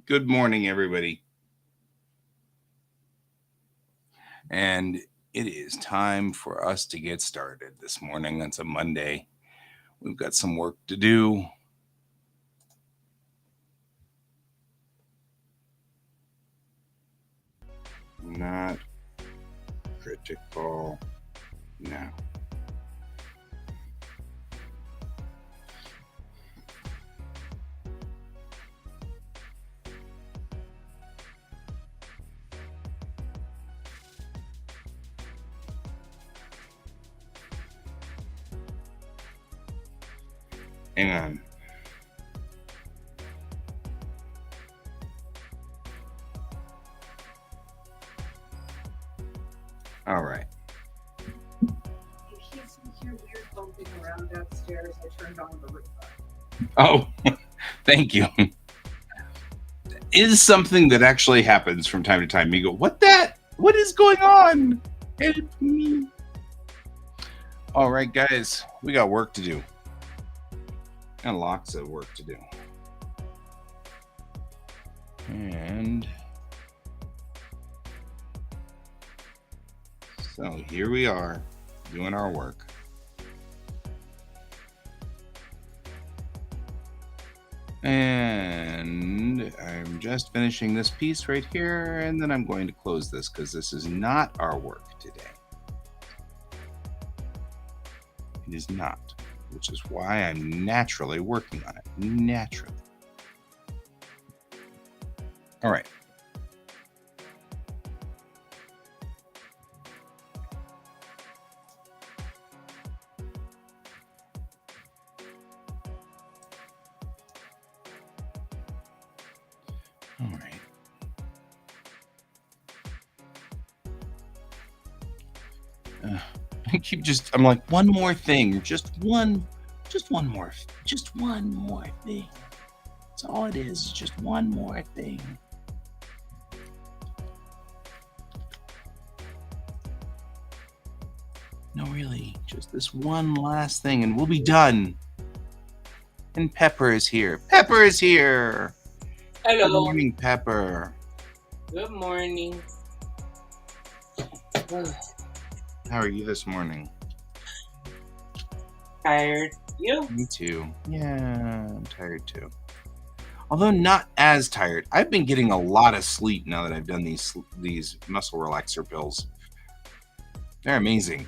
Good morning, everybody. And it is time for us to get started this morning. It's a Monday. We've got some work to do. Not critical now. Hang on. All right. If you hear weird bumping around downstairs, I turned on the Roomba. Oh, thank you. Is something that actually happens from time to time. You go, what is going on? Help me. All right, guys, we got work to do. And lots of work to do. And so here we are doing our work. And I'm just finishing this piece right here, and then I'm going to close this because this is not our work today. It is not, which is why I'm naturally working on it. Naturally. All right. All right. I'm like, one more thing, just one more thing. That's all it is, just one more thing. No, really, just this one last thing, and we'll be done. And Pepper is here. Pepper is here. Hello. Good morning, Pepper. Good morning. How are you this morning? Tired. You? Me too. Yeah, I'm tired too. Although not as tired. I've been getting a lot of sleep now that I've done these muscle relaxer pills. They're amazing.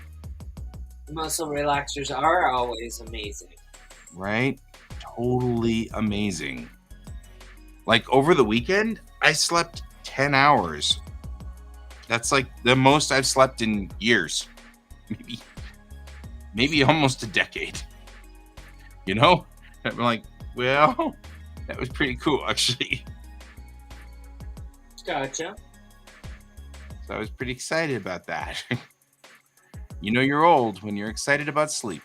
Muscle relaxers are always amazing. Right? Totally amazing. Like over the weekend, I slept 10 hours. That's like the most I've slept in years. Maybe almost a decade. You know? I'm like, well, that was pretty cool, actually. Gotcha. So I was pretty excited about that. You know you're old when you're excited about sleep.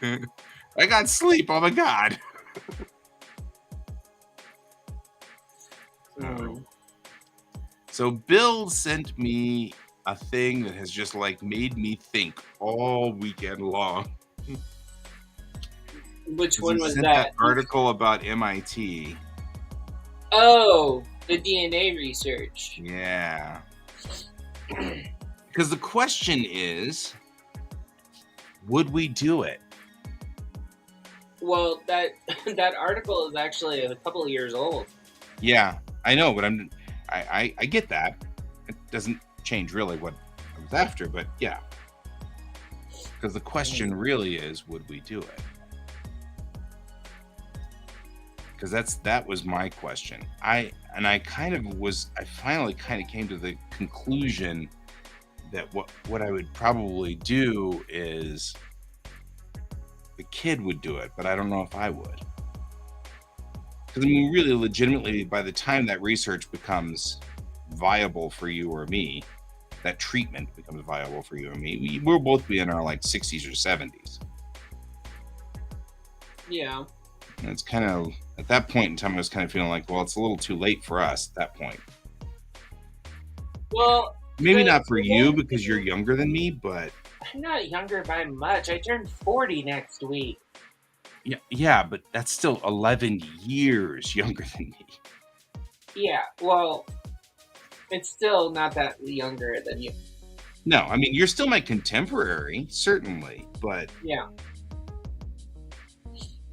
I got sleep, oh my God. So Bill sent me a thing that has just like made me think all weekend long. Which one was that article about MIT. Oh, the DNA research. Yeah. Because the question is, would we do it? Well, that article is actually a couple of years old. Yeah, I know, but I get that. It doesn't change really what I was after, but yeah. Because the question really is, would we do it? Because that was my question. I finally kind of came to the conclusion that what I would probably do is the kid would do it, but I don't know if I would. Because I mean, really, legitimately, by the time that research becomes viable for you or me, that treatment becomes viable for you or me, we'll both be in our like 60s or 70s. Yeah. And it's kind of, at that point in time, I was kind of feeling like, well, it's a little too late for us at that point. Well, maybe not for you because you're younger than me, but I'm not younger by much. I turned 40 next week. Yeah, but that's still 11 years younger than me. Yeah, well, it's still not that younger than you. No, I mean, you're still my contemporary, certainly, but Yeah.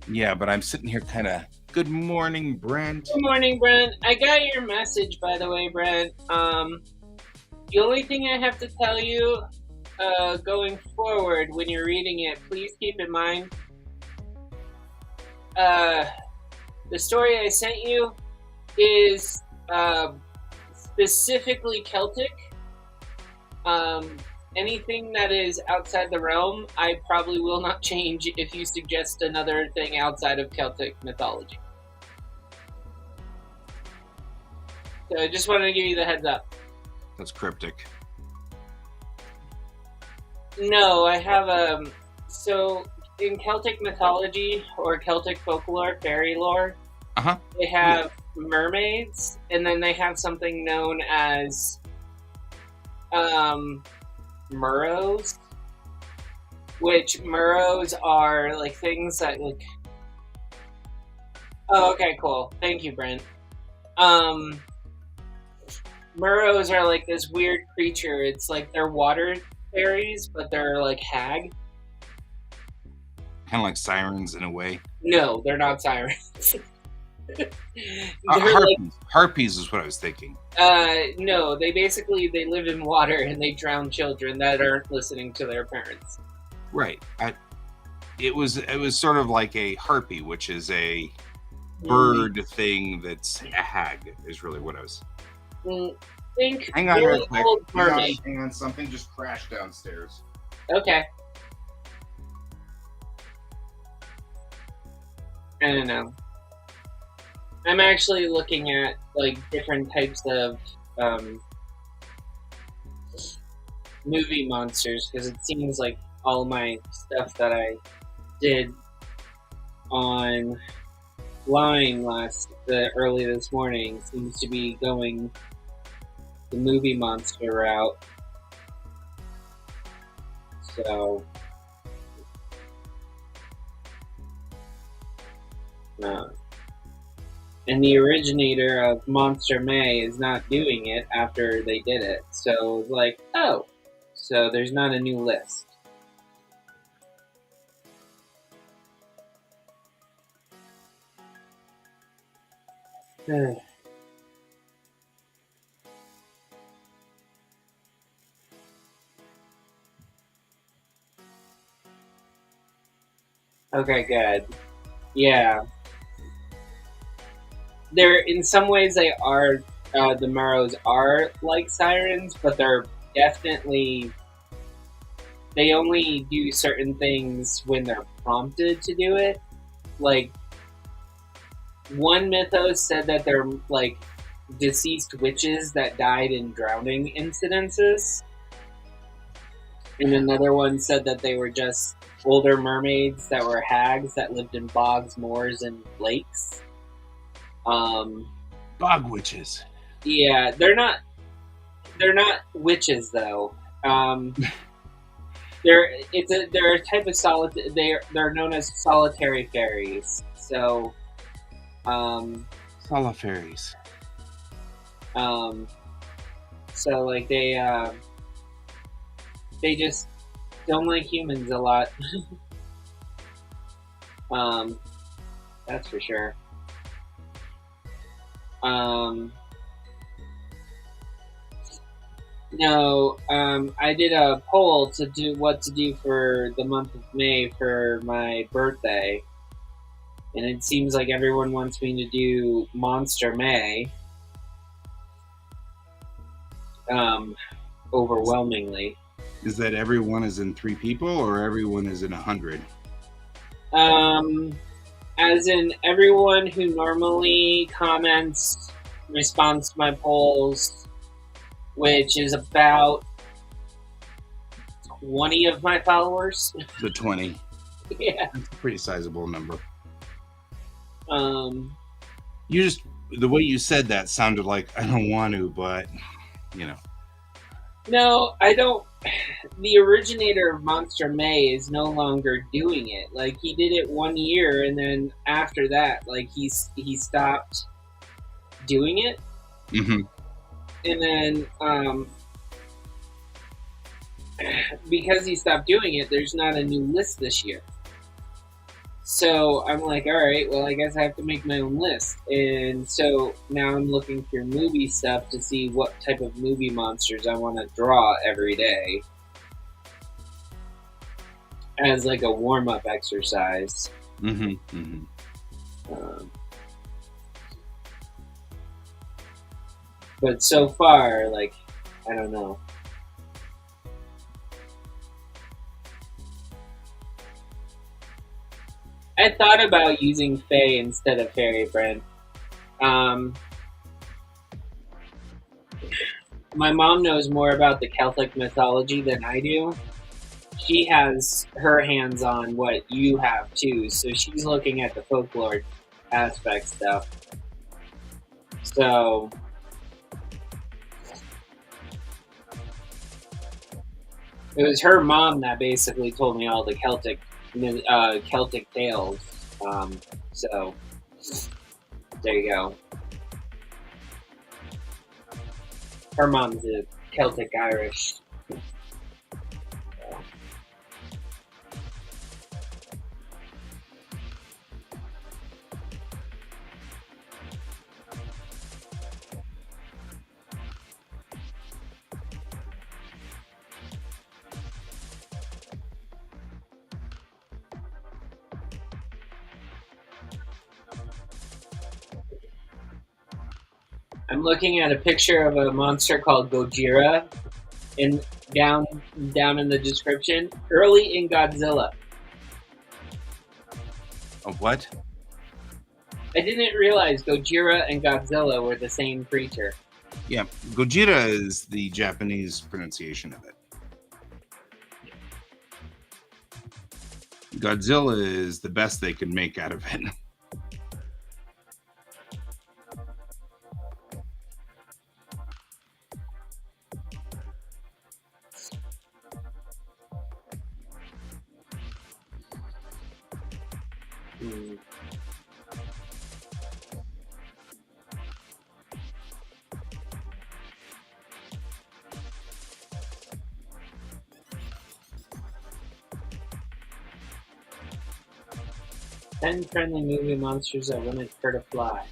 yeah, but I'm sitting here kind of, good morning, Brent. Good morning, Brent. I got your message, by the way, Brent. The only thing I have to tell you, going forward when you're reading it, please keep in mind, the story I sent you is specifically Celtic. Anything that is outside the realm, I probably will not change if you suggest another thing outside of Celtic mythology. So I just wanted to give you the heads up. That's cryptic. No, I have so in Celtic mythology or Celtic folklore, fairy lore, they have mermaids, and then they have something known as murrows, which murrows are like things that like. Oh, okay, cool. Thank you, Brent. Murrows are like this weird creature. It's like they're water fairies, but they're like hag. Kind of like sirens in a way. No, they're not sirens. Harpies is what I was thinking. No, they live in water and they drown children that aren't listening to their parents. Right. It was sort of like a harpy, which is a bird thing that's a hag, is really what I was. Think hang on real quick. Hang on, something just crashed downstairs. Okay. I don't know. I'm actually looking at like different types of movie monsters because it seems like all my stuff that I did online early this morning seems to be going the movie monster route. So and the originator of Monster May is not doing it after they did it. So it's like, oh, so there's not a new list. Okay, good. Yeah. In some ways they are, the Murrows are like sirens, but they're definitely, they only do certain things when they're prompted to do it. Like, one mythos said that they're like deceased witches that died in drowning incidences. And another one said that they were just older mermaids that were hags that lived in bogs, moors, and lakes. Bog witches. Yeah, they're not witches though. They're a type of they're known as solitary fairies. So, Solifairies. So like they just don't like humans a lot. That's for sure. No, I did a poll to do what to do for the month of May for my birthday, and it seems like everyone wants me to do Monster May. Overwhelmingly. Is that everyone is in 3 people or everyone is in 100? As in everyone who normally comments, responds to my polls, which is about 20 of my followers. The 20. Yeah. That's a pretty sizable number. Um, The way you said that sounded like I don't want to, but you know. No, I don't. The originator of Monster May is no longer doing it. Like he did it 1 year, and then after that, like he stopped doing it, Mm-hmm. and then because he stopped doing it, there's not a new list this year. So I'm like, all right, well, I guess I have to make my own list. And so now I'm looking through movie stuff to see what type of movie monsters I want to draw every day as like a warm up exercise. Mm-hmm. Mm-hmm. Um, but so far, like, I don't know. I thought about using Fae instead of Fairy Friend. Um, my mom knows more about the Celtic mythology than I do. She has her hands on what you have too, so she's looking at the folklore aspect stuff. So it was her mom that basically told me all the Celtic tales. So there you go. Her mom's a Celtic Irish. I'm looking at a picture of a monster called Gojira in down down in the description. Early in Godzilla. Of what? I didn't realize Gojira and Godzilla were the same creature. Yeah, Gojira is the Japanese pronunciation of it. Godzilla is the best they could make out of it. Hmm. Ten friendly movie monsters that wouldn't hurt a fly.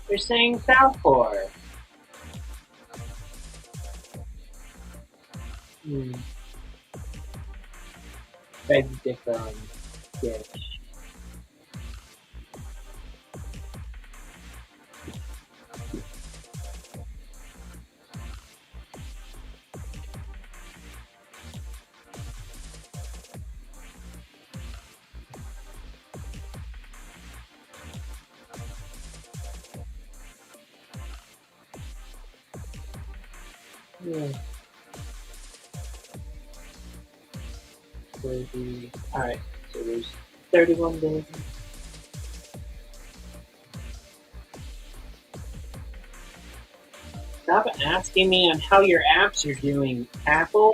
They're saying Falcor. Hmm. Beg to differ on which. Yeah. 30. Alright, so there's 31 days. Stop asking me on how your apps are doing, Apple.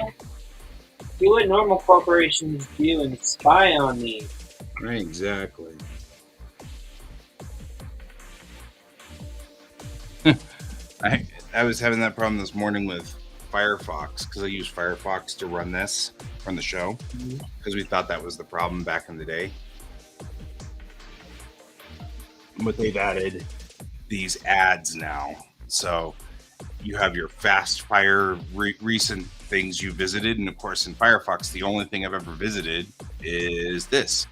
Do what normal corporations do and spy on me. Right, exactly. I was having that problem this morning with Firefox because I use Firefox to run the show because we thought that was the problem back in the day. But they've added these ads now, so you have your fast fire recent things you visited, and of course in Firefox the only thing I've ever visited is this,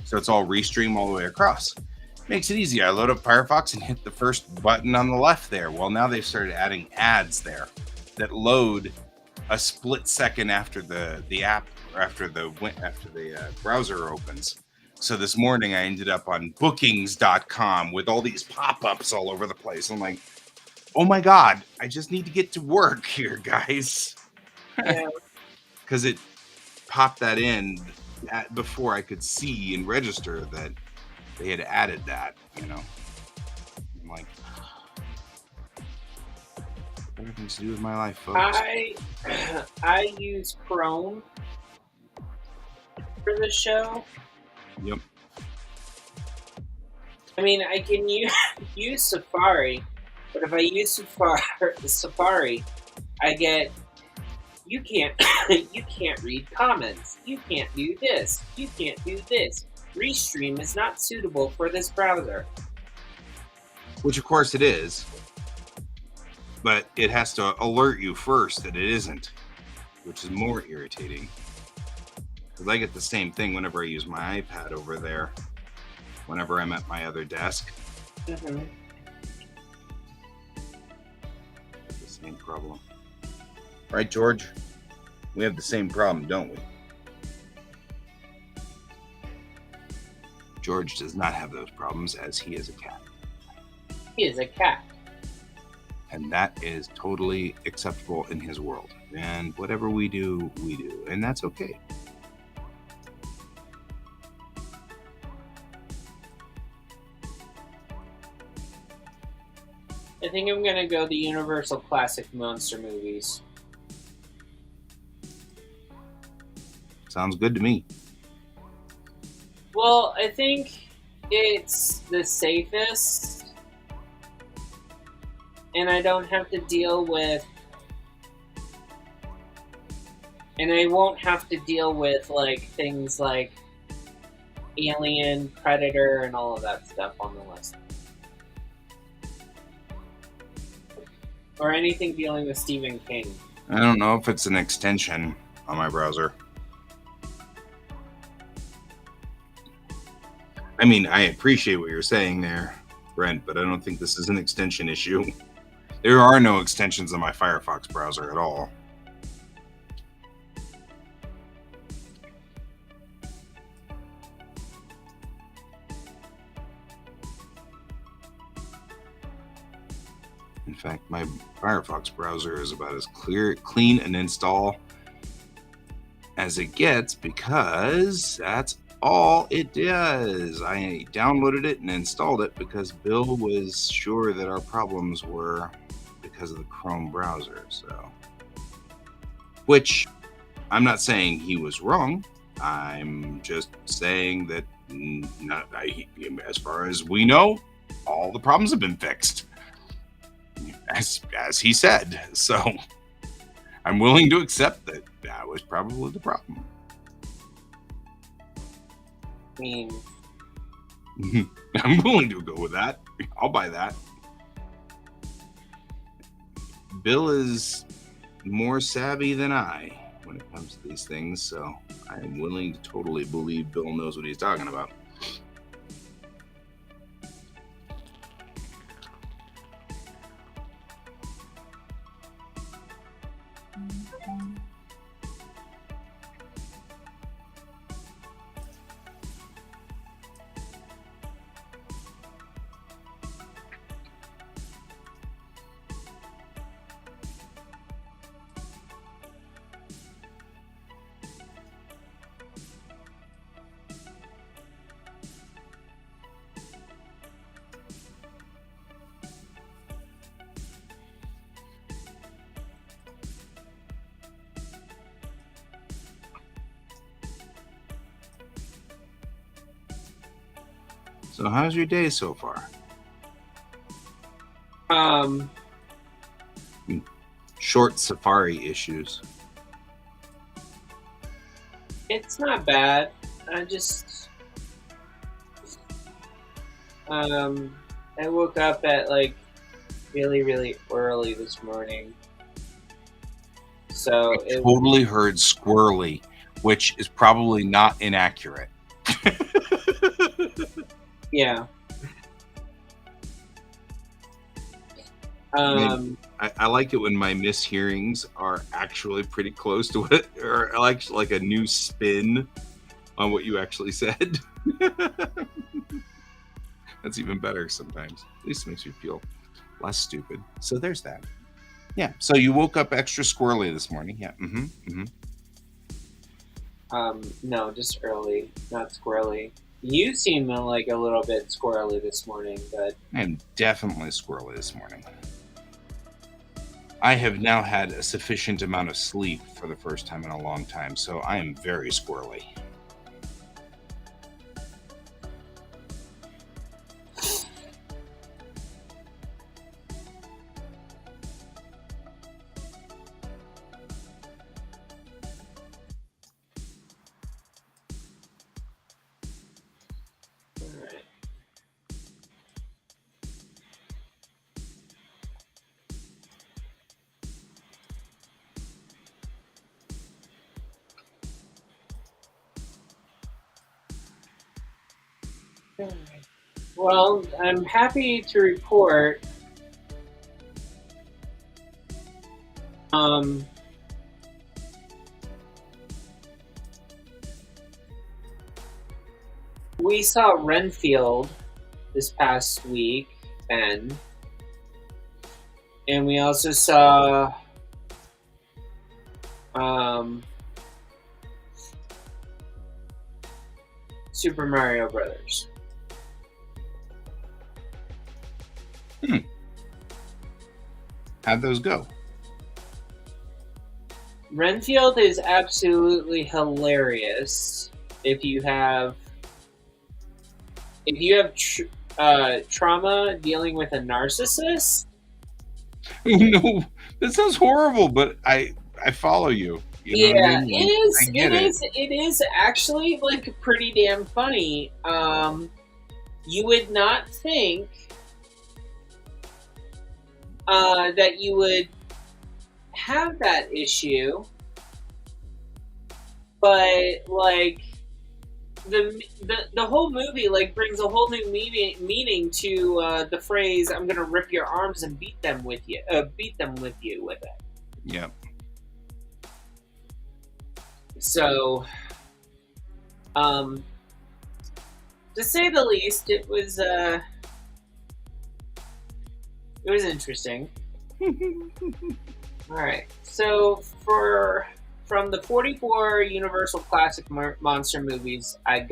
so it's all restream all the way across. Makes it easy. I load up Firefox and hit the first button on the left there. Well, now they've started adding ads there that load a split second after the app or after the browser opens. So this morning I ended up on bookings.com with all these pop-ups all over the place. I'm like, oh my God, I just need to get to work here, guys. Yeah. Because it popped that in before I could see and register that they had added that, I'm like, what have things to do with my life, folks? I use Chrome for the show. Yep. I mean, I can use Safari, but if I use Safari, I get you can't you can't read comments. You can't do this. You can't do this. Restream is not suitable for this browser. Which, of course, it is. But it has to alert you first that it isn't, which is more irritating. Because I get the same thing whenever I use my iPad over there, whenever I'm at my other desk. Mm-hmm. The same problem. Right, George? We have the same problem, don't we? George does not have those problems, as he is a cat. He is a cat. And that is totally acceptable in his world. And whatever we do, we do. And that's okay. I think I'm gonna go the Universal Classic Monster movies. Sounds good to me. Well, I think it's the safest, and I don't have to deal with, and I won't have to deal with like things like Alien, Predator, and all of that stuff on the list, or anything dealing with Stephen King. I don't know if it's an extension on my browser. I mean, I appreciate what you're saying there, Brent, but I don't think this is an extension issue. There are no extensions on my Firefox browser at all. In fact, my Firefox browser is about as clean an install as it gets, because that's all it does. I downloaded it and installed it because Bill was sure that our problems were because of the Chrome browser. So, which I'm not saying he was wrong. I'm just saying that as far as we know, all the problems have been fixed, as he said. So I'm willing to accept that that was probably the problem. I mean, I'm willing to go with that. I'll buy that. Bill is more savvy than I when it comes to these things, so I'm willing to totally believe Bill knows what he's talking about. So how's your day so far? Short Safari issues. it's not bad. I just, I woke up at like really, really early this morning. So I totally heard squirrely, which is probably not inaccurate. yeah. I like it when my mishearings are actually pretty close to it, or like a new spin on what you actually said. That's even better sometimes. At least it makes you feel less stupid. So there's that. Yeah. So you woke up extra squirrely this morning. Yeah. No, just early, not squirrely. You seem like a little bit squirrely this morning, but I am definitely squirrely this morning. I have now had a sufficient amount of sleep for the first time in a long time, so I am very squirrely. alright. Well, I'm happy to report we saw Renfield this past week, Ben, and we also saw Super Mario Brothers. How'd those go? Renfield is absolutely hilarious if you have trauma dealing with a narcissist. No, that sounds horrible, but I follow you. You know what I mean? It is. I get it. It is actually like pretty damn funny. You would not think that you would have that issue, but like the whole movie like brings a whole new meaning to the phrase "I'm gonna rip your arms and beat them with you with it." Yep. So, to say the least, it was interesting. All right, so from the 44 Universal Classic Monster movies I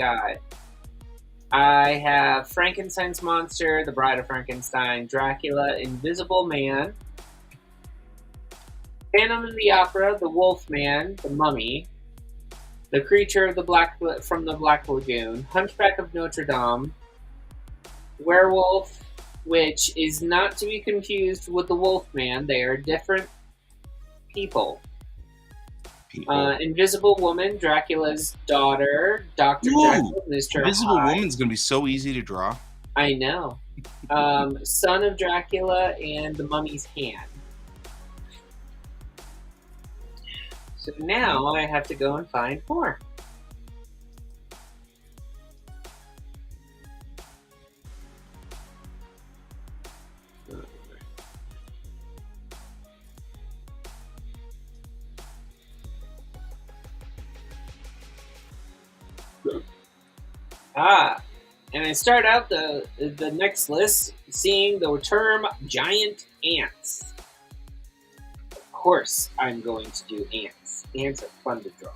have Frankenstein's Monster, The Bride of Frankenstein, Dracula, Invisible Man, Phantom of the Opera, The Wolf Man, The Mummy, The Creature from the Black Lagoon, Hunchback of Notre Dame, Werewolf, which is not to be confused with the Wolfman. They are different people. Invisible Woman, Dracula's daughter, Dr. Jekyll, Mr. Invisible Hyde. Woman's going to be so easy to draw. I know. Son of Dracula and The Mummy's Hand. So now I have to go and find more. And I start out the next list seeing the term giant ants. Of course, I'm going to do ants. Ants are fun to draw.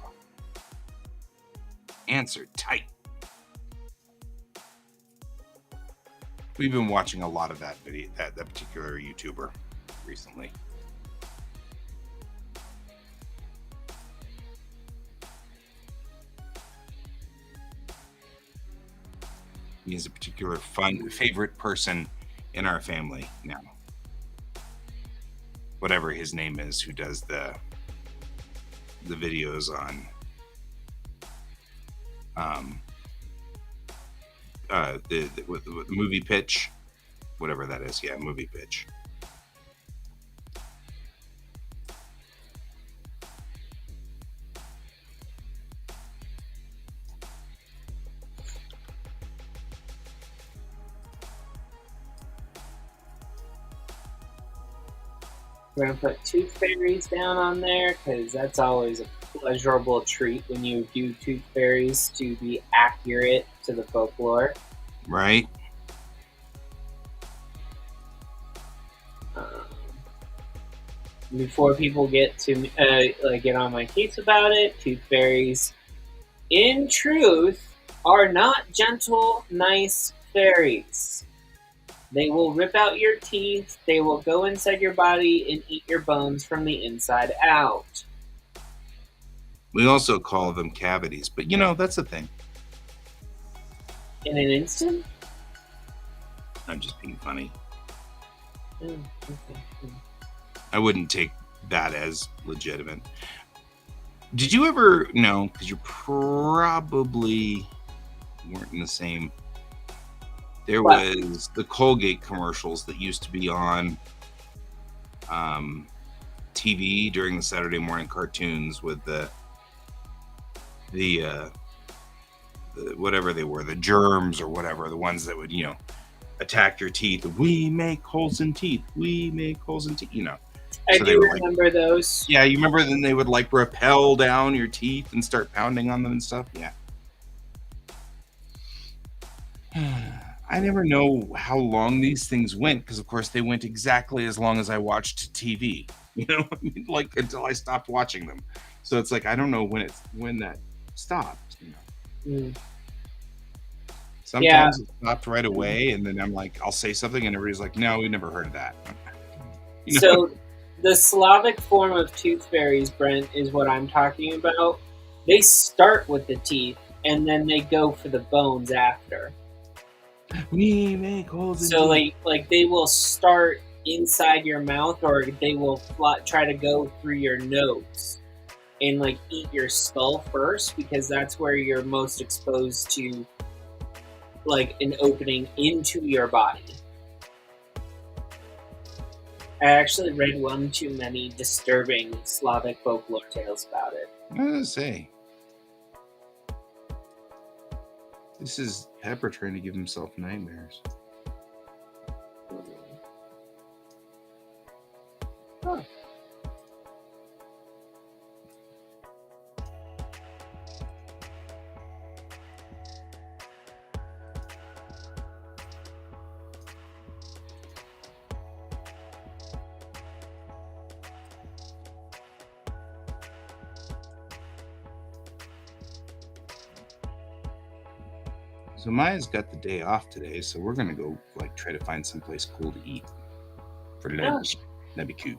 Ants are tight. We've been watching a lot of that video, that particular YouTuber recently. He is a particular favorite person in our family now. Whatever his name is, who does the videos on the movie pitch, whatever that is. Yeah, movie pitch. We're going to put tooth fairies down on there because that's always a pleasurable treat when you do tooth fairies to be accurate to the folklore. Right. before people get to get on my case about it, tooth fairies, in truth, are not gentle, nice fairies. They will rip out your teeth. They will go inside your body and eat your bones from the inside out. We also call them cavities, but that's the thing. In an instant? I'm just being funny. Okay. I wouldn't take that as legitimate. Did you ever know? Because you probably weren't in the same. There was the Colgate commercials that used to be on TV during the Saturday morning cartoons with the whatever they were, the germs or whatever, the ones that would attack your teeth. We make holes in teeth. We make holes in teeth. I So do remember those. Yeah, you remember then they would rappel down your teeth and start pounding on them and stuff? Yeah. I never know how long these things went because, of course, they went exactly as long as I watched TV. Until I stopped watching them. So it's like I don't know when that stopped. Sometimes it stopped right away, and then I'm like, I'll say something, and everybody's like, "No, we never heard of that." So the Slavic form of tooth fairies, Brent, is what I'm talking about. They start with the teeth, and then they go for the bones after. We make holes in So, teeth. like they will start inside your mouth, or they will try to go through your nose and eat your skull first, because that's where you're most exposed to an opening into your body. I actually read one too many disturbing Slavic folklore tales about it. I was gonna say, this is Pepper trying to give himself nightmares. Huh. So Maya's got the day off today, so we're gonna go try to find someplace cool to eat for lunch. That'd be cute.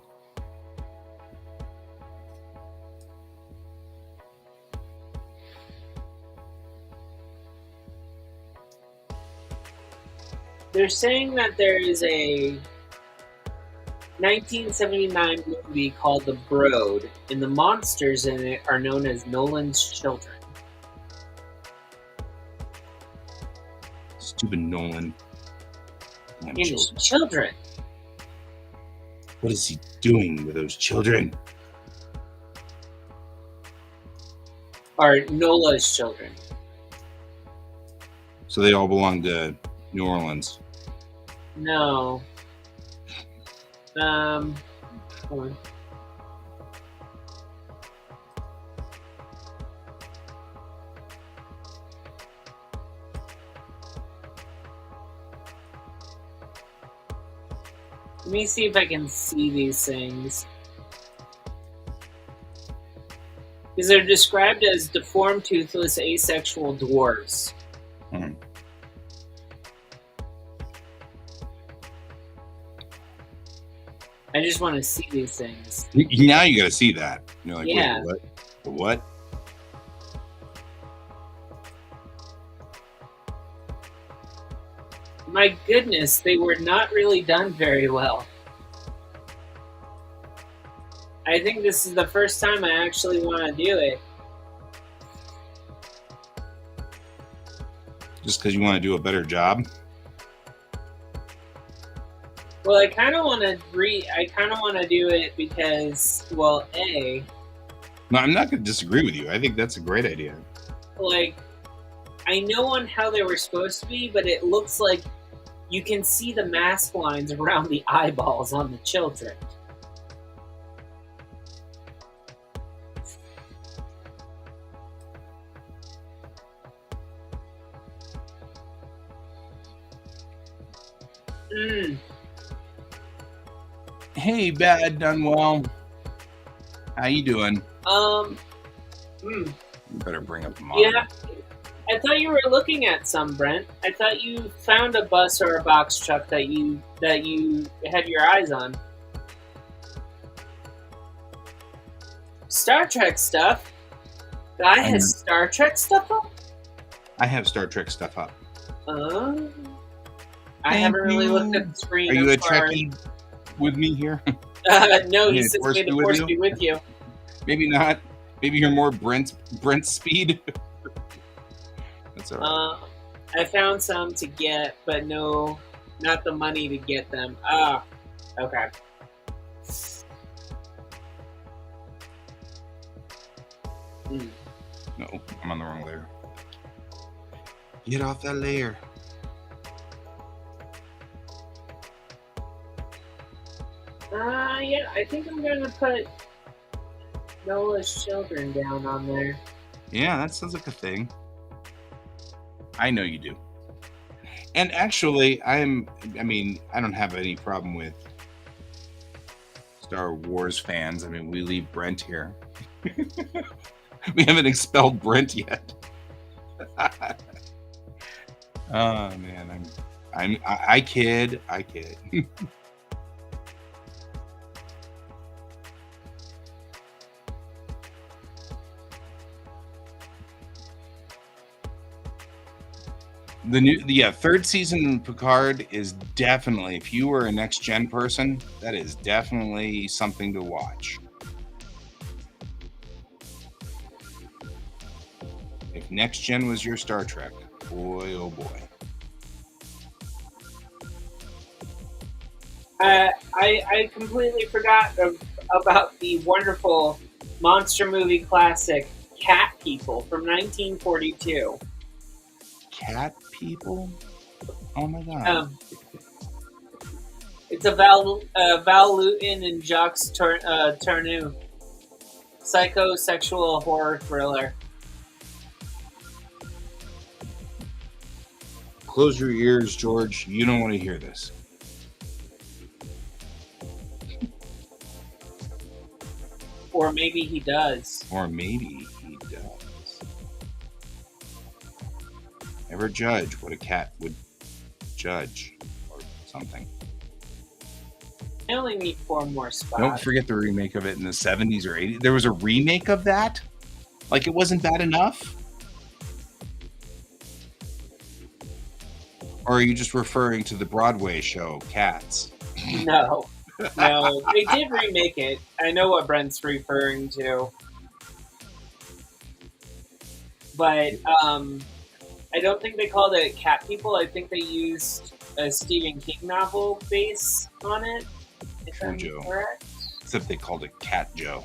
They're saying that there is a 1979 movie called The Brood, and the monsters in it are known as Nolan's children. Stupid Nolan. Children. What is he doing with those children? Are Nola's children. So they all belong to New Orleans. No. Hold on. Let me see if I can see these things. Because they're described as deformed, toothless, asexual dwarves. Hmm. I just want to see these things. Now you got to see that. You're like, Yeah. Wait, what? My goodness, they were not really done very well. I think this is the first time I actually want to do it. Just because you want to do a better job? Well, I kind of want to do it because, well, A, No, I'm not going to disagree with you. I think that's a great idea. I know on how they were supposed to be, but it looks like you can see the mask lines around the eyeballs on the children. Hey, Bad Done Well. How you doing? Hmm. You better bring up the Yeah, I thought you were looking at some, Brent. I thought you found a bus or a box truck that you had your eyes on. Star Trek stuff. Guy has Star Trek stuff up. I have Star Trek stuff up. I haven't really looked at the screen. Are you a Trekkie with me here? No, he says may the force be with you. Maybe not. Maybe you're more Brent's speed. That's all right. I found some to get, but no, not the money to get them. Ah, okay. No, I'm on the wrong layer. Get off that layer. Yeah, I think I'm gonna put Noah's Children down on there. Yeah, that sounds like a thing. I know you do. And actually, I don't have any problem with Star Wars fans. I mean, we leave Brent here. We haven't expelled Brent yet. Oh man, I kid. The third season of Picard is definitely, if you were a next gen person, that is definitely something to watch. If next gen was your Star Trek, boy oh boy. I completely forgot about the wonderful monster movie classic Cat People from 1942. Cat People? Oh my god. It's a Val Lewton and Jacques Tourneur psychosexual horror thriller. Close your ears, George. You don't want to hear this. Or maybe he does. Never judge what a cat would judge or something. I only need 4 more spots. Don't forget the remake of it in the 70s or 80s. There was a remake of that? Like it wasn't bad enough? Or are you just referring to the Broadway show, Cats? No, they did remake it. I know what Brent's referring to. But I don't think they called it Cat People. I think they used a Stephen King novel base on it. If I'm correct. Except they called it Cat Joe.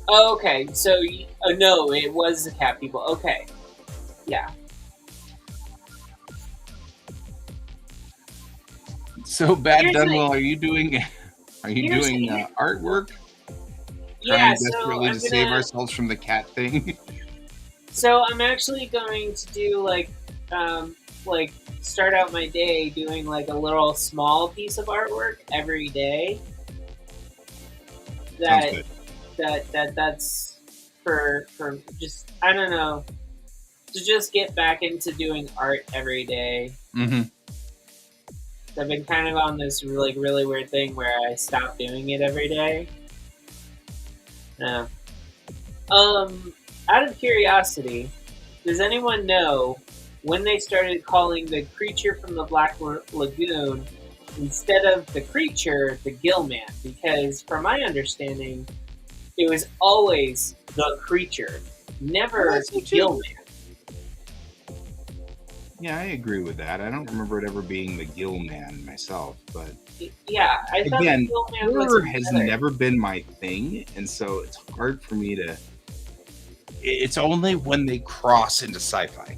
Oh, okay, so no, it was the Cat People. Okay, yeah. So, Bad Dunwell, are you doing artwork? Yeah, trying desperately to save ourselves from the cat thing. So I'm actually going to do like start out my day doing like a little small piece of artwork every day. That's for just, I don't know, to just get back into doing art every day. Mm-hmm. I've been kind of on this like really weird thing where I stop doing it every day. Yeah. Out of curiosity, does anyone know when they started calling the creature from the Black Lagoon, instead of the creature, the Gillman? Because from my understanding, it was always the creature, never the Gillman. Yeah, I agree with that. I don't remember it ever being the Gillman myself, but yeah, I thought again, the Gillman horror has never been my thing, and so it's hard for me to. It's only when they cross into sci-fi.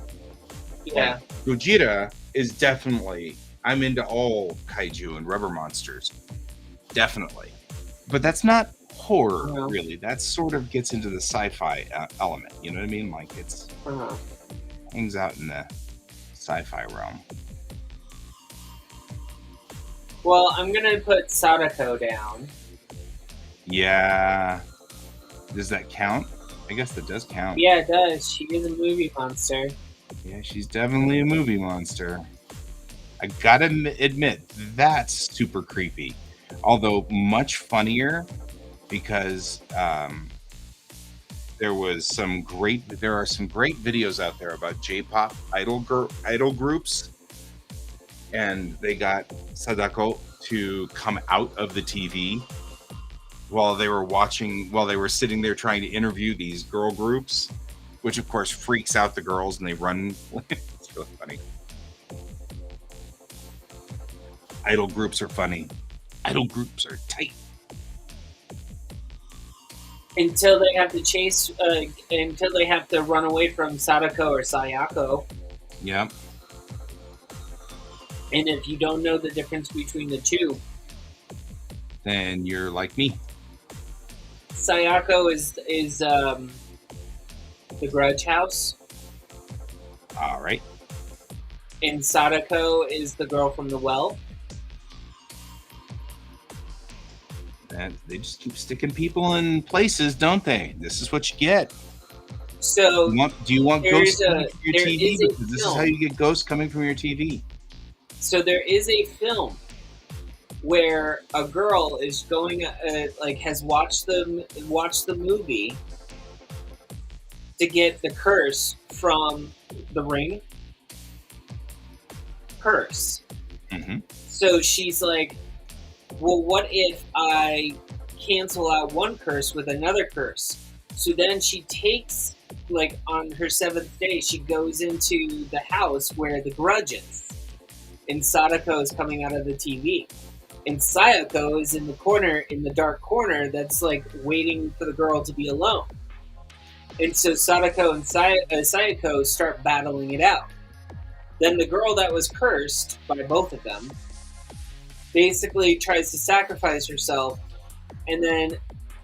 Yeah, like, Gojira is definitely. I'm into all kaiju and rubber monsters, definitely, but that's not horror really. That sort of gets into the sci-fi element. You know what I mean? Like it's hangs out in the sci-fi realm. Well, I'm gonna put Sadako down. Yeah. Does that count? I guess that does count. Yeah, it does. She is a movie monster. Yeah, she's definitely a movie monster. I gotta admit, that's super creepy. Although much funnier because there are some great videos out there about J-pop idol groups, and they got Sadako to come out of the TV while they were sitting there trying to interview these girl groups, which of course freaks out the girls and they run. It's really funny. Idol groups are funny. Idol groups are tight. Until they have to until they have to run away from Sadako or Sayako. Yeah. And if you don't know the difference between the two, Then you're like me. Sayako is the Grudge House, All right. and Sadako is the girl from the well. And they just keep sticking people in places, don't they? This is what you get. So Do you want ghosts there's coming from your there TV? is a Because this is film. how you get ghosts coming from your TV. So there is a film where a girl is going has watched the movie to get the curse from the ring curse. Mm-hmm. So she's like, well, what if I cancel out one curse with another curse? So then she takes, like, on her 7th day, she goes into the house where the grudge is. And Sadako is coming out of the TV. And Sayako is in the dark corner that's, like, waiting for the girl to be alone. And so Sadako and Sayako start battling it out. Then the girl that was cursed by both of them basically tries to sacrifice herself, and then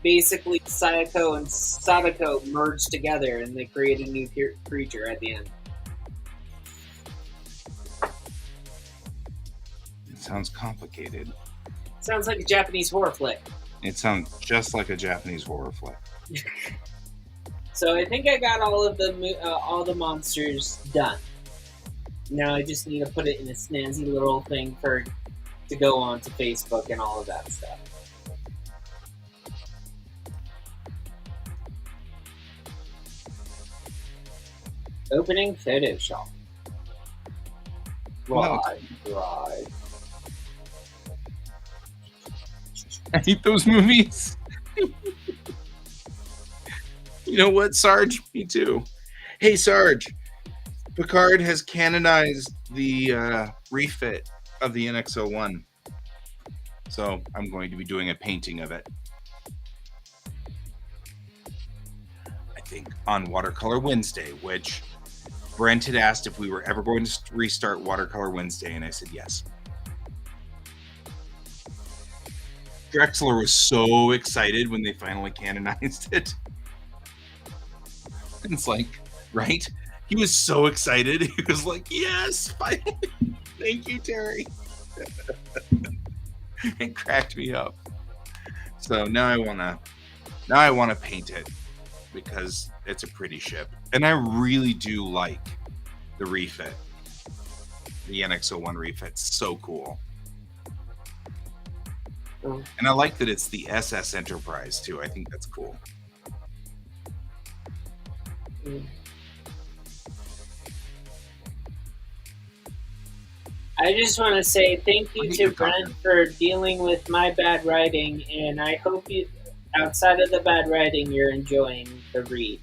basically Sayako and Sadako merge together and they create a new creature at the end. It sounds complicated. Sounds like a Japanese horror flick. It sounds just like a Japanese horror flick. So I think I got all the monsters done. Now I just need to put it in a snazzy little thing to go on to Facebook and all of that stuff. Opening Photoshop. Right. I hate those movies. You know what, Sarge? Me too. Hey, Sarge. Picard has canonized the refit of the NX-01. So I'm going to be doing a painting of it. I think on Watercolor Wednesday, which Brent had asked if we were ever going to restart Watercolor Wednesday, and I said yes. Drexler was so excited when they finally canonized it. It's like, right? He was so excited. He was like, yes, finally. Thank you, Terry. It cracked me up. So now I wanna paint it because it's a pretty ship. And I really do like the refit. The NX-01 refit's so cool. And I like that it's the SS Enterprise too. I think that's cool. I just want to say thank you to Brent for dealing with my bad writing, and I hope you, outside of the bad writing, you're enjoying the read.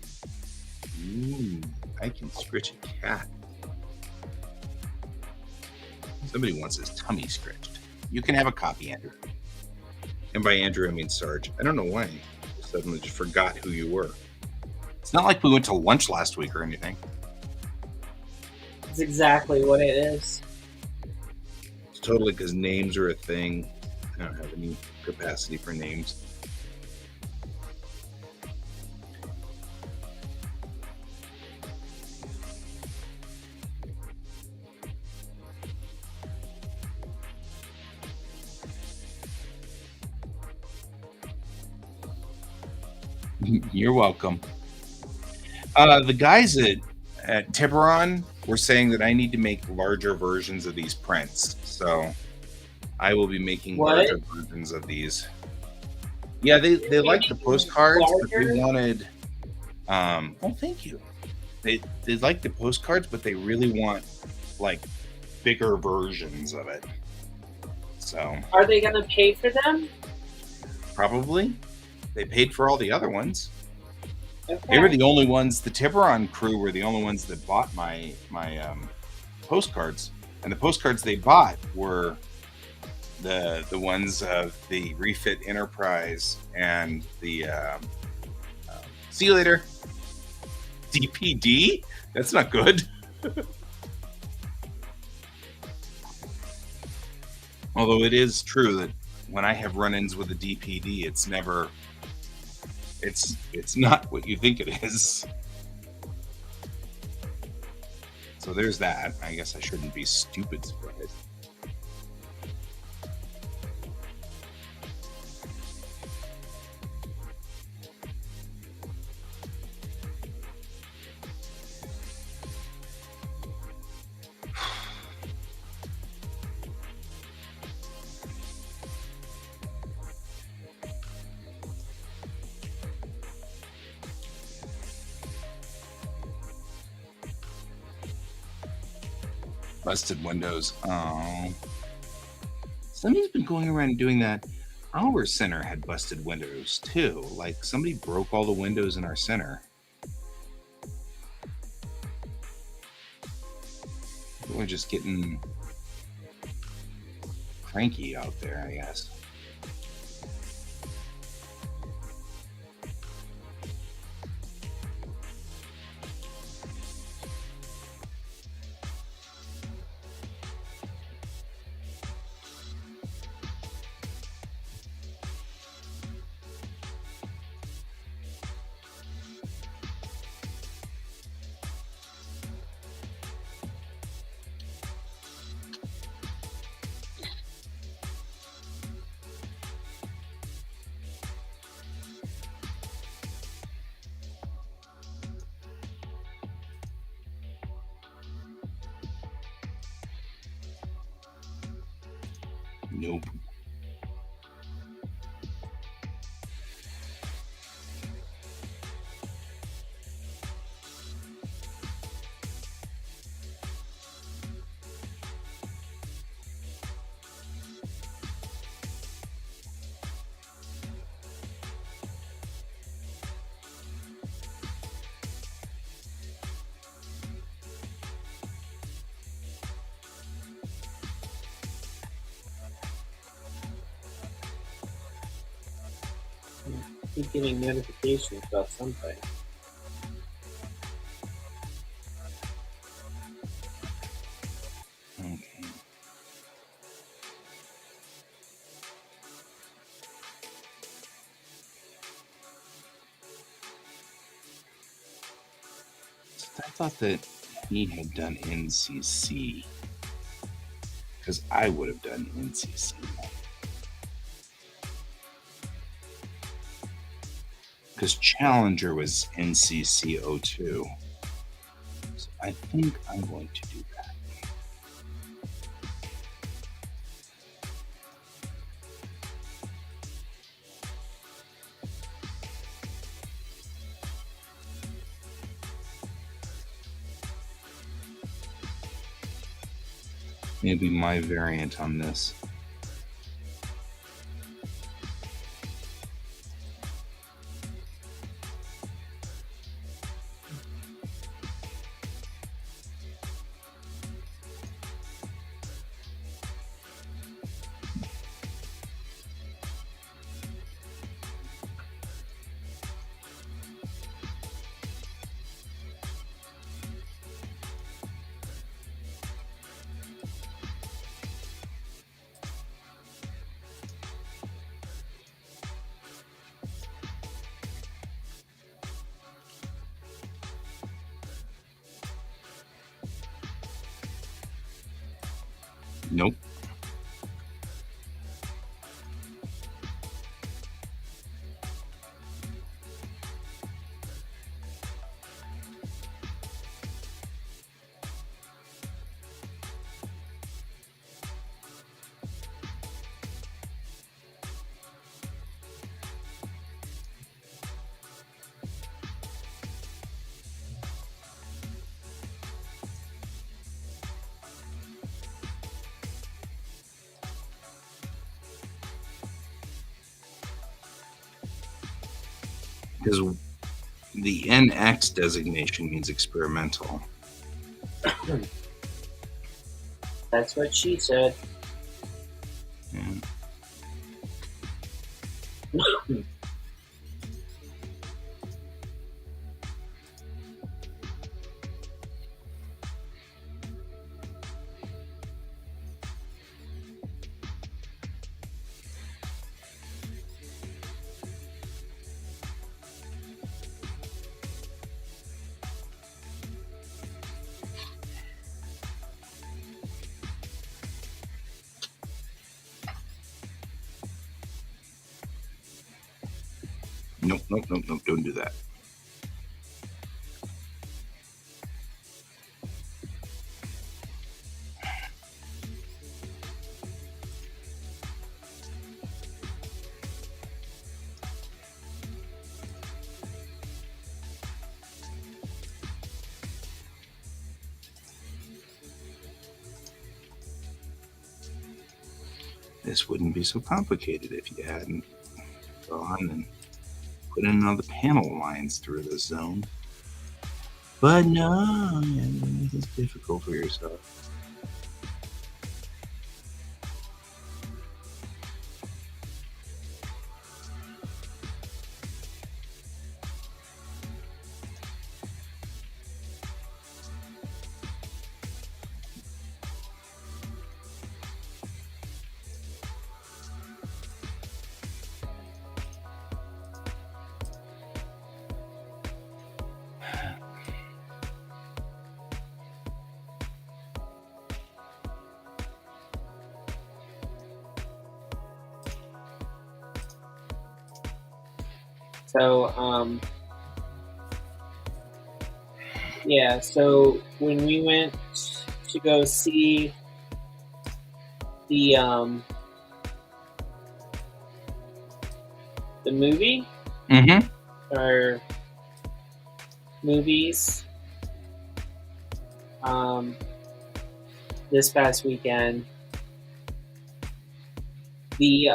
I can scritch a cat. Somebody wants his tummy scratched. You can have a copy, Andrew. And by Andrew, I mean Sarge. I don't know why. I suddenly just forgot who you were. It's not like we went to lunch last week or anything. It's exactly what it is. It's totally because names are a thing. I don't have any capacity for names. You're welcome. The guys at Tiburon were saying that I need to make larger versions of these prints, so I will be making What? larger versions of these. Yeah, they like the postcards, but they Larger? wanted. Oh, thank you. They like the postcards, but they really want like bigger versions of it. So Are they gonna pay for them? probably they paid for all the other ones. Okay. They were the only ones. The Tiburon crew were the only ones that bought my postcards, and the postcards they bought were the ones of the Refit Enterprise and the see you later DPD. That's not good. Although it is true that when I have run-ins with a DPD, it's never. It's not what you think it is. So there's that. I guess I shouldn't be stupid surprised. Busted windows. Oh. Somebody's been going around doing that. Our center had busted windows too. Like somebody broke all the windows in our center. We're just getting cranky out there, I guess. Nope. Keep getting notifications about something. Okay. I thought that he had done NCC. Because I would have done NCC. Because Challenger was NCC 02. So I think I'm going to do that. Maybe my variant on this. Nope. Because the NX designation means experimental. That's what she said. Yeah. Nope, don't do that. This wouldn't be so complicated if you hadn't gone and put in all the panel lines through the zone. But no, this is difficult for yourself. So, yeah, so when we went to go see the movie, or movies, this past weekend, the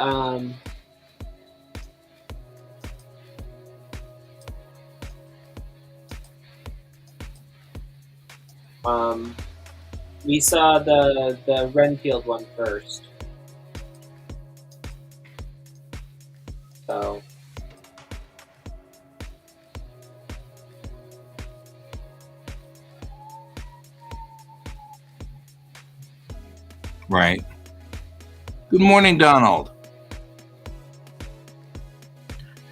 we saw the Renfield one first. So Right. Good morning, Donald.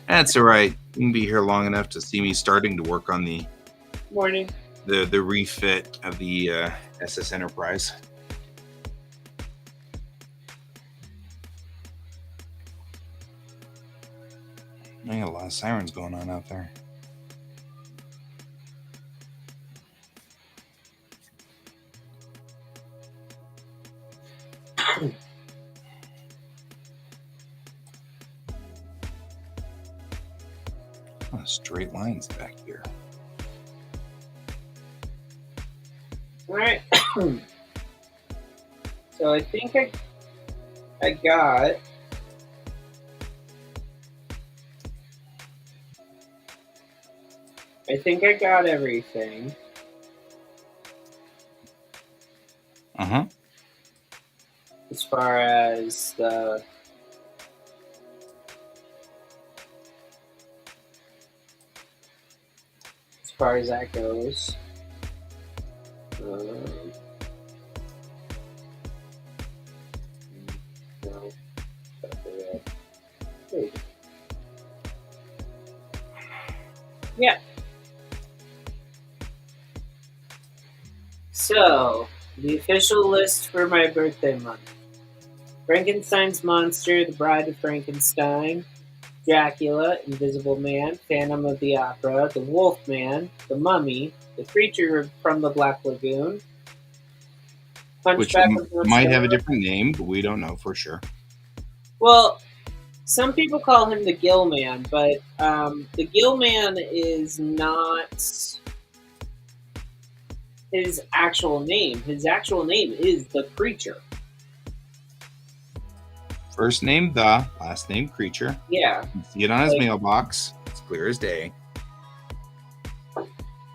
That's all right. You can be here long enough to see me starting to work on the morning. The refit of the SS Enterprise. I got a lot of sirens going on out there. Oh, straight lines back here. All right. So I think I got everything. As far as that goes. No. Yeah. So, the official list for my birthday month. Frankenstein's Monster, The Bride of Frankenstein, Dracula, Invisible Man, Phantom of the Opera, The Wolfman, The Mummy, The Creature from the Black Lagoon, Which Hunchback of might have a Notre Dame. different name, but we don't know for sure. Well, some people call him the Gill Man, but the Gill Man is not his actual name. His actual name is the Creature. First name the, last name Creature. Yeah. You can see it on his mailbox. It's clear as day.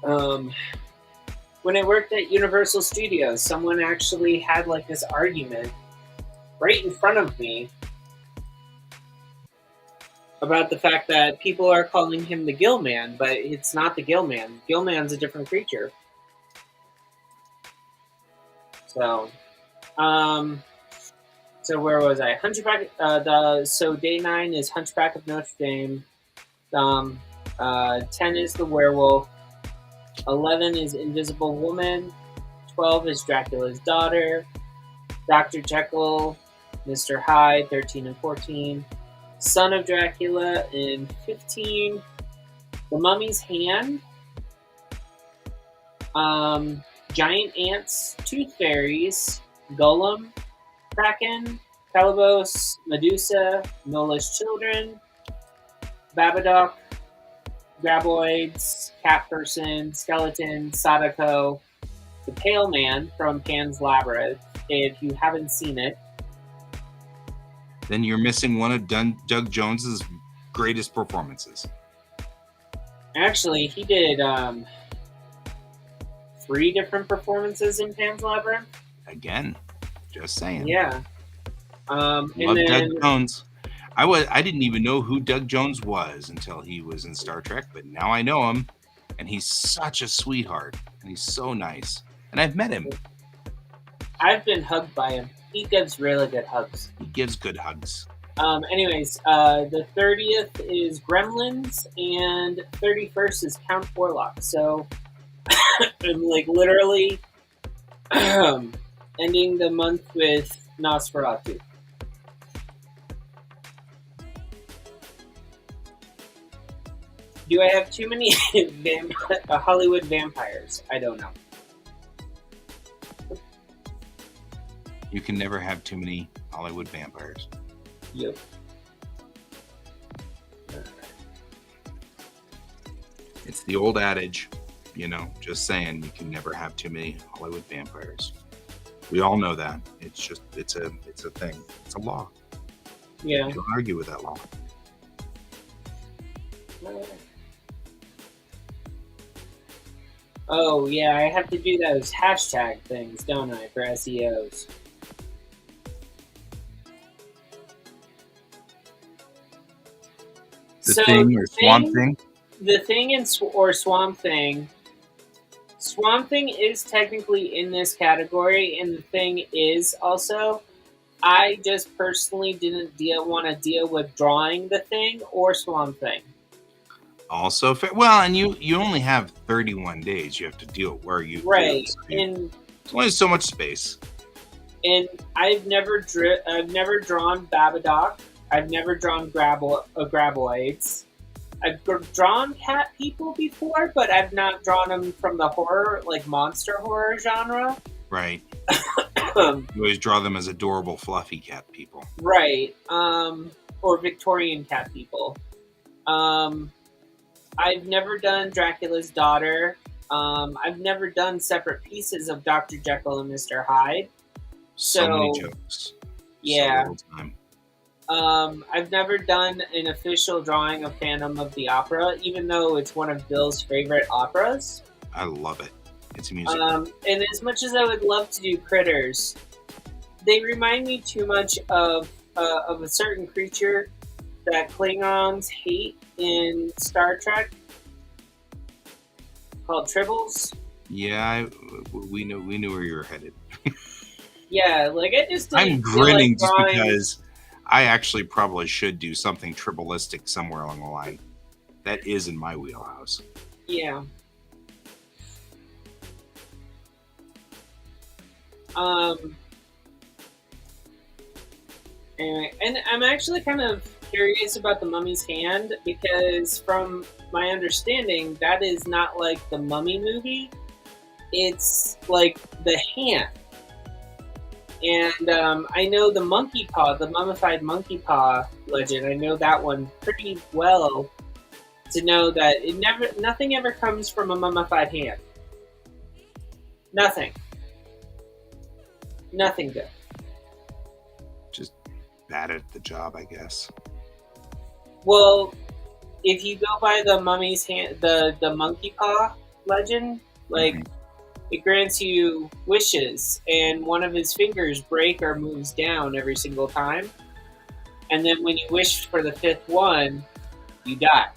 When I worked at Universal Studios, someone actually had like this argument right in front of me about the fact that people are calling him the Gill Man, but it's not the Gill Man. Gill Man's a different creature. So, so where was I? Hunchback. So day 9 is Hunchback of Notre Dame. 10 is the werewolf. 11 is Invisible Woman. 12 is Dracula's Daughter. Dr. Jekyll, Mr. Hyde, 13 and 14. Son of Dracula in 15. The Mummy's Hand. Giant Ants, Tooth Fairies, Golem, Kraken, Calibos, Medusa, Nola's Children, Babadook, Graboids, Cat Person, Skeleton, Sadako, The Pale Man from Pan's Labyrinth. If you haven't seen it, then you're missing one of Doug Jones's greatest performances. Actually, he did 3 different performances in Pan's Labyrinth. Again, just saying. Yeah. Love Doug Jones. I didn't even know who Doug Jones was until he was in Star Trek, but now I know him, and he's such a sweetheart, and he's so nice. And I've met him. I've been hugged by him. He gives really good hugs. He gives good hugs. Anyways, the 30th is Gremlins, and 31st is Count Orlok. So I'm like literally ending the month with Nosferatu. Do I have too many Hollywood vampires? I don't know. You can never have too many Hollywood vampires. Yep. It's the old adage, just saying, you can never have too many Hollywood vampires. We all know that. It's a thing. It's a law. Yeah. You don't argue with that law. Oh, yeah, I have to do those hashtag things, don't I, for SEOs? The Thing or Swamp Thing? The Thing or Swamp Thing. Swamp Thing is technically in this category, and The Thing is also. I just personally didn't want to deal with drawing The Thing or Swamp Thing. Also, well, and you only have 31 days. You have to deal where you right, so and there's only so much space. And I've never drawn Babadook. I've never drawn Graboids. I've drawn cat people before, but I've not drawn them from the horror, like monster horror genre. Right. You always draw them as adorable, fluffy cat people. Right. Or Victorian cat people. I've never done Dracula's Daughter. I've never done separate pieces of Dr. Jekyll and Mr. Hyde. So many jokes. Yeah. So little time. I've never done an official drawing of Phantom of the Opera, even though it's one of Bill's favorite operas. I love it. It's a musical. And as much as I would love to do Critters, they remind me too much of a certain creature that Klingons hate in Star Trek called Tribbles. Yeah, we knew where you were headed. Yeah, like I just I'm grinning just because I actually probably should do something tribalistic somewhere along the line. That is in my wheelhouse. Yeah. Anyway, and I'm actually kind of curious about the Mummy's Hand because, from my understanding, that is not like the Mummy movie. It's like the hand. And I know the monkey paw, the mummified monkey paw legend. I know that one pretty well to know that nothing ever comes from a mummified hand. Nothing good. Just bad at the job, I guess. Well, if you go by the mummy's hand, the monkey paw legend, like Mhm. it grants you wishes, and one of his fingers break or moves down every single time. And then when you wish for the fifth one, you die.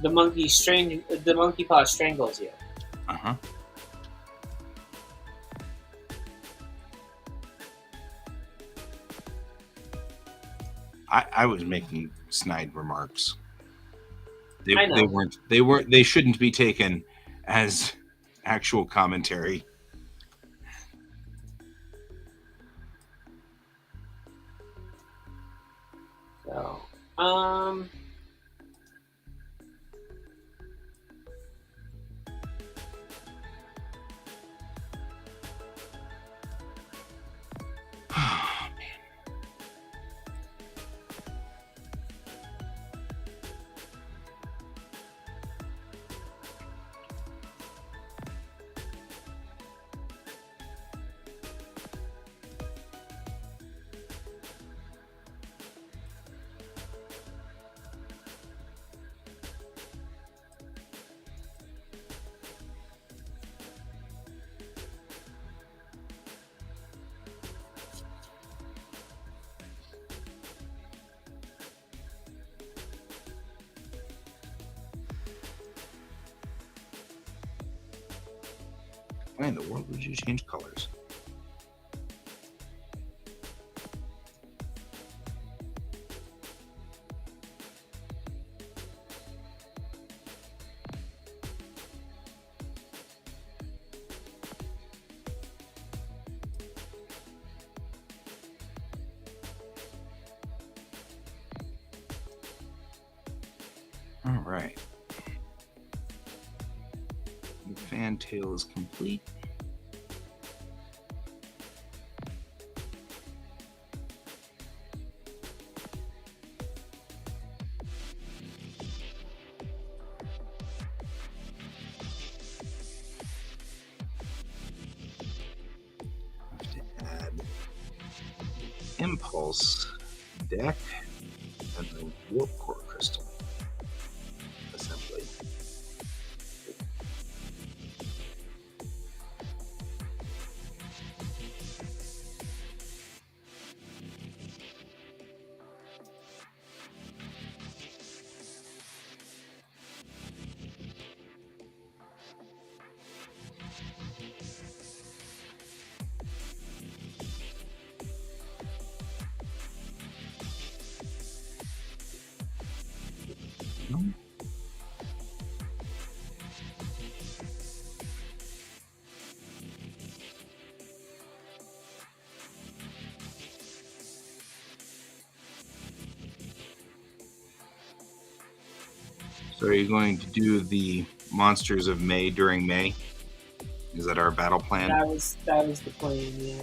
The monkey paw strangles you. Uh-huh. I was making snide remarks. I They know. weren't. They shouldn't be taken as actual commentary. So, um, Why in the world would you change colors? All right. The fan tail is complete. Have to add impulse deck and the warp core crystal assembly. So are you going to do the Monsters of May during May? Is that our battle plan? that was the plan. Yeah.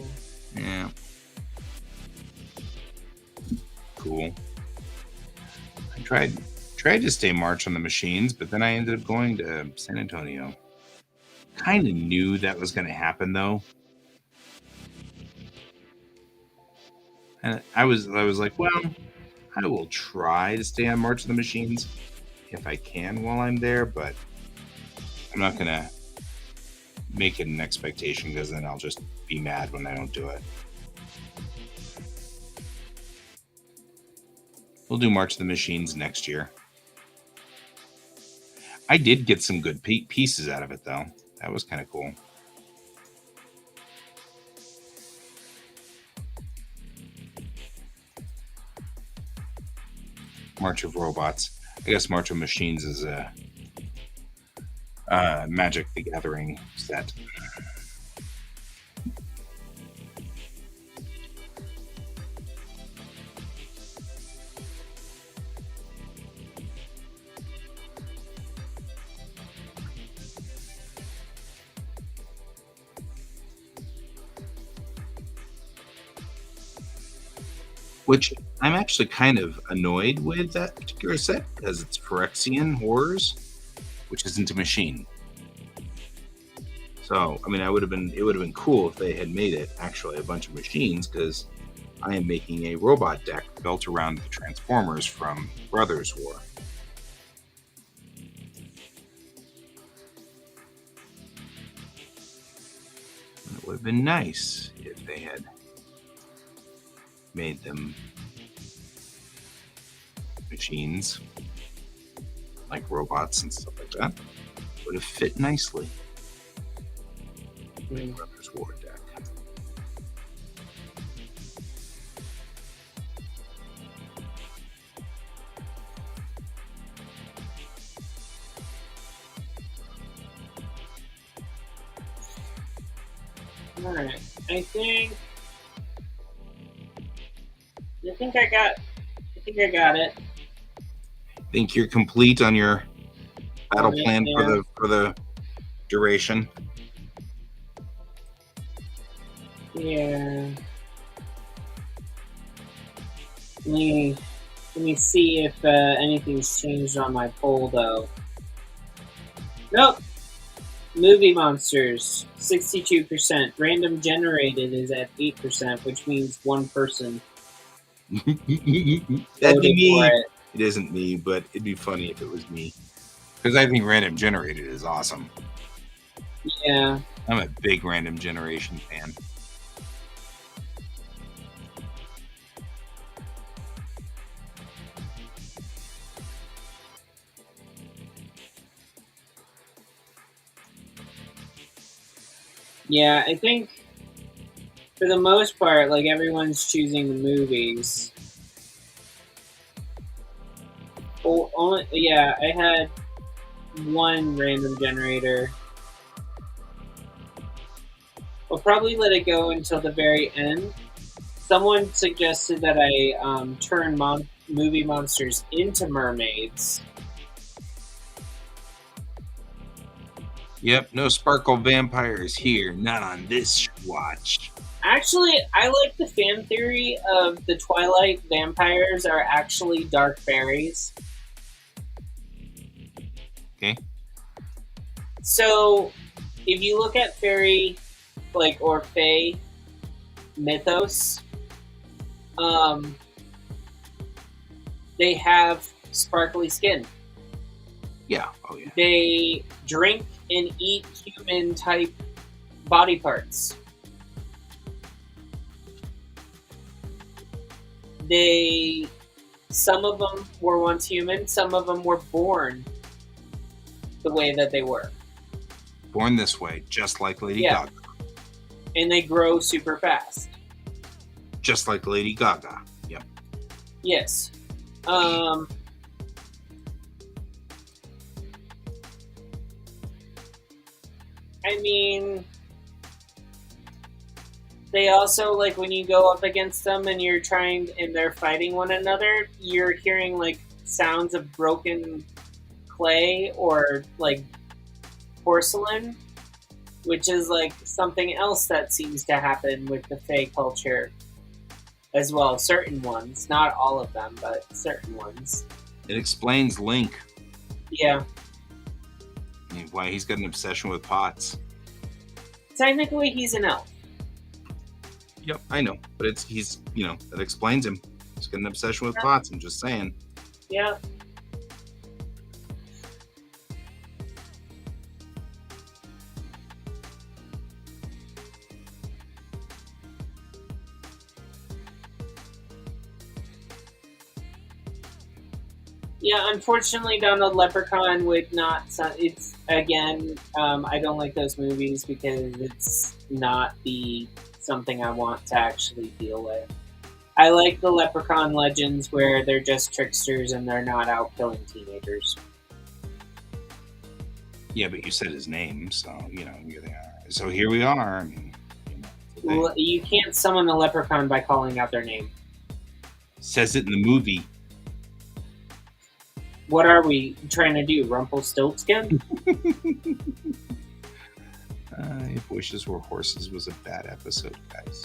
Yeah. Cool. I tried to stay March on the machines, but then I ended up going to San Antonio. Kind of knew that was going to happen though. And I was like, well, I will try to stay on March of the Machines if I can while I'm there, but I'm not gonna make it an expectation because then I'll just be mad when I don't do it. We'll do March of the Machines next year. I did get some good pieces out of it though. That was kind of cool. March of Robots. I guess March of Machines is a Magic the Gathering set. Which I'm actually kind of annoyed with that particular set because it's Phyrexian Horrors, which isn't a machine. So, I mean, it would have been cool if they had made it actually a bunch of machines because I am making a robot deck built around the Transformers from Brothers War. And it would have been nice if they had made them machines like robots and stuff like that. Would have fit nicely. Brothers War deck. Alright. I think I got it. Think you're complete on your battle Yeah, plan yeah. for the duration? Yeah. Let me see if anything's changed on my poll though. Nope. Movie monsters, 62%. Random generated is at 8%, which means one person That'd be voted for me. it. It isn't me, but it'd be funny if it was me. Because I think random generated is awesome. Yeah. I'm a big random generation fan. Yeah, I think for the most part, like everyone's choosing the movies. Oh, yeah, I had one random generator. We'll probably let it go until the very end. Someone suggested that I turn movie monsters into mermaids. Yep, no sparkle vampires here. Not on this watch. Actually, I like the fan theory of the Twilight vampires are actually dark fairies. Okay. So, if you look at fairy, or fae mythos, they have sparkly skin. Yeah. Oh yeah. They drink and eat human type body parts. Some of them were once human, some of them were born the way that they were. Born this way, just like Lady Yeah. Gaga. And they grow super fast. Just like Lady Gaga. Yep. Yes. I mean, they also, like, when you go up against them and they're fighting one another, you're hearing, like, sounds of broken clay or, like, porcelain, which is, like, something else that seems to happen with the Fae culture as well. Certain ones. Not all of them, but certain ones. It explains Link. Yeah. And why he's got an obsession with pots. Technically, he's an elf. Yep, I know. But that explains him. He's got an obsession with pots, I'm just saying. Yeah. Yeah, unfortunately, Donald Leprechaun would not. It's again, I don't like those movies because it's not something I want to actually deal with. I like the Leprechaun legends where they're just tricksters and they're not out killing teenagers. Yeah, but you said his name, so here they are. So here we are. I mean, You can't summon a leprechaun by calling out their name. Says it in the movie. What are we trying to do? Rumpelstiltskin? If Wishes Were Horses was a bad episode, guys.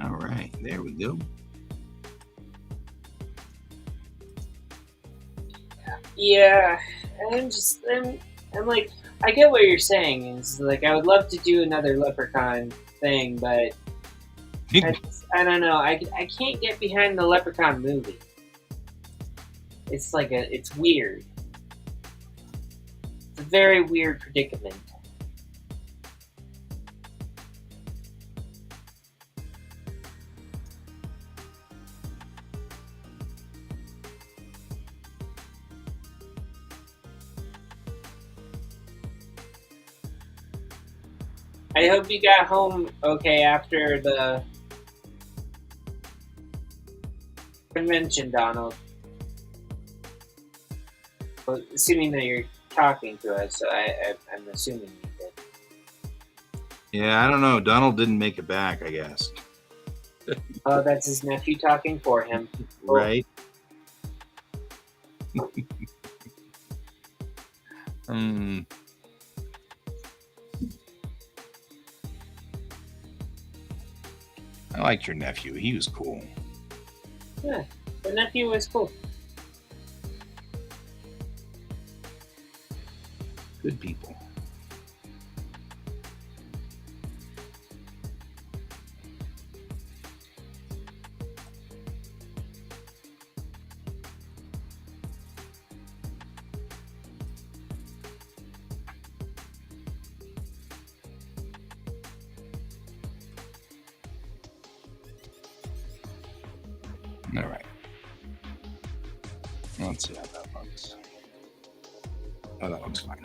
All right, there we go. Yeah, I'm like, I get what you're saying. Is like, I would love to do another Leprechaun thing, but I don't know. I can't get behind the Leprechaun movie. It's like it's weird. It's a very weird predicament. I hope you got home okay after the convention, Donald. Well, assuming that you're talking to us, so I'm assuming you did. Yeah, I don't know. Donald didn't make it back, I guess. Oh, that's his nephew talking for him. Right? I liked your nephew. He was cool. Yeah, the nephew was cool. Good people. All right. Let's see how that looks. Oh, that looks fine.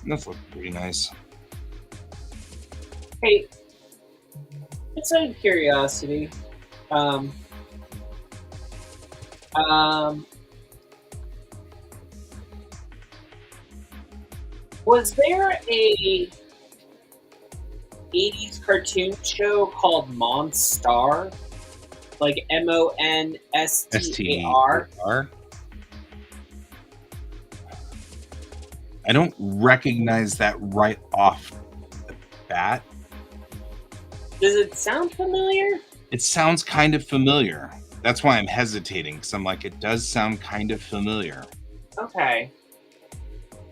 That's looking pretty nice. Hey, it's out of curiosity. Was there a 80s cartoon show called Monstar? Like MONSTAR? I don't recognize that right off the bat. Does it sound familiar? It sounds kind of familiar. That's why I'm hesitating, because I'm like, it does sound kind of familiar. Okay.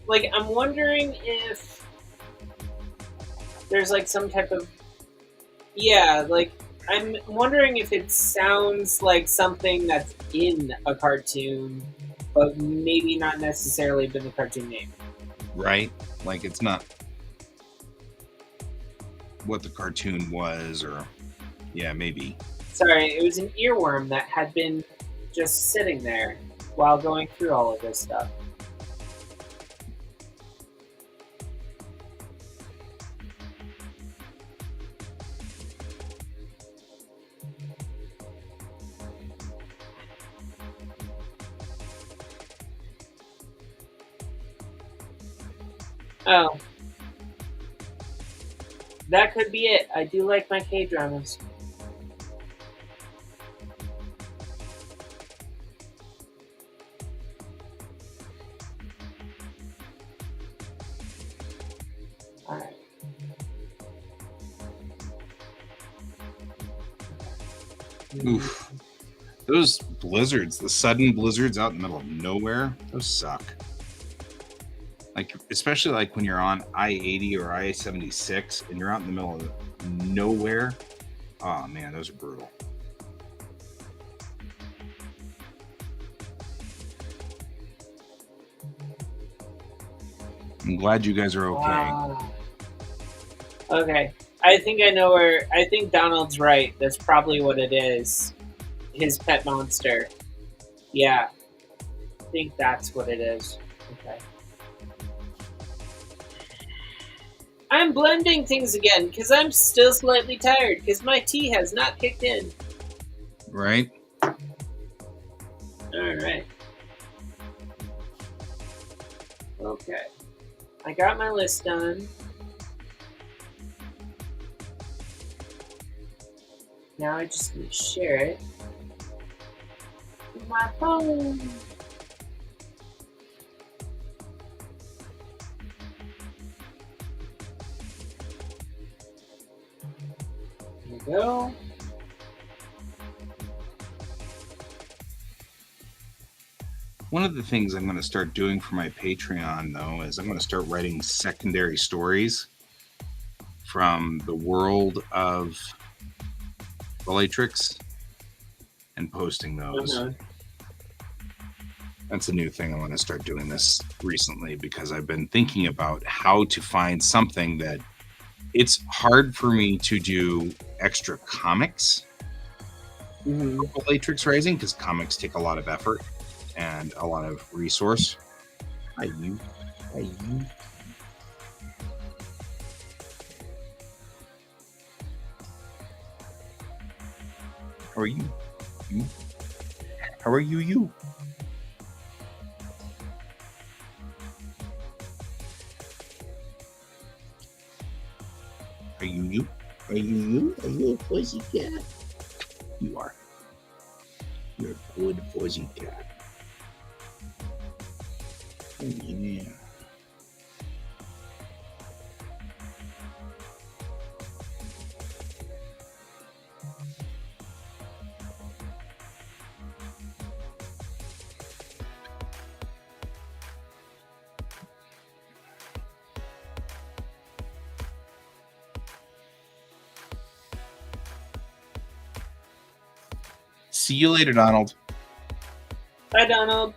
Like, I'm wondering if there's like some type of... Yeah, like, I'm wondering if it sounds like something that's in a cartoon, but maybe not necessarily been the cartoon name. Right? Like, it's not what the cartoon was, or... Yeah, maybe. Sorry, it was an earworm that had been just sitting there while going through all of this stuff. Oh. That could be it. I do like my K-dramas. Alright. Oof. Those blizzards, the sudden blizzards out in the middle of nowhere, those suck. Like, especially like when you're on I-80 or I-76 and you're out in the middle of nowhere. Oh man, those are brutal. I'm glad you guys are okay. Wow. Okay. I think I know where... I think Donald's right. That's probably what it is. His pet monster. Yeah. I think that's what it is. Okay. I'm blending things again because I'm still slightly tired because my tea has not kicked in. Right? Alright. Okay. I got my list done. Now I just need to share it with my phone. There we go. One of the things I'm going to start doing for my Patreon, though, is I'm going to start writing secondary stories from the world of Bellatrix and posting those. Uh-huh. That's a new thing. I want to start doing this recently because I've been thinking about how to find something that it's hard for me to do extra comics Mm-hmm. for Bellatrix Rising because comics take a lot of effort and a lot of resource. Hi, you. Hi, you. How are you? You? How are you? You? Are you? You? Are you? You? Are you a fuzzy cat? You are. You're a good fuzzy cat. Oh, yeah. See you later, Donald. Bye, Donald.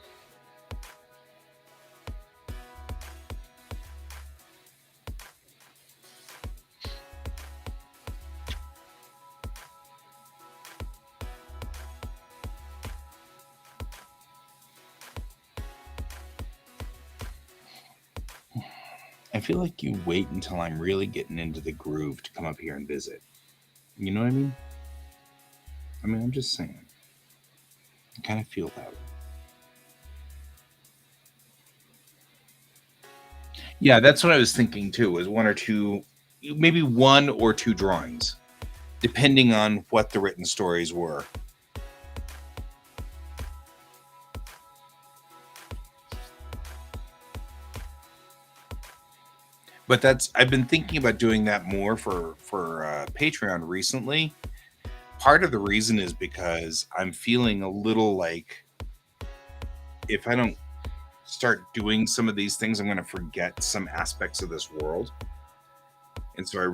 I feel like you wait until I'm really getting into the groove to come up here and visit. You know what I mean? I'm just saying. I kind of feel that way. Yeah, that's what I was thinking too, was one or two, maybe one or two drawings, depending on what the written stories were. But I've been thinking about doing that more for Patreon recently. Part of the reason is because I'm feeling a little like if I don't start doing some of these things, I'm going to forget some aspects of this world. And so I'm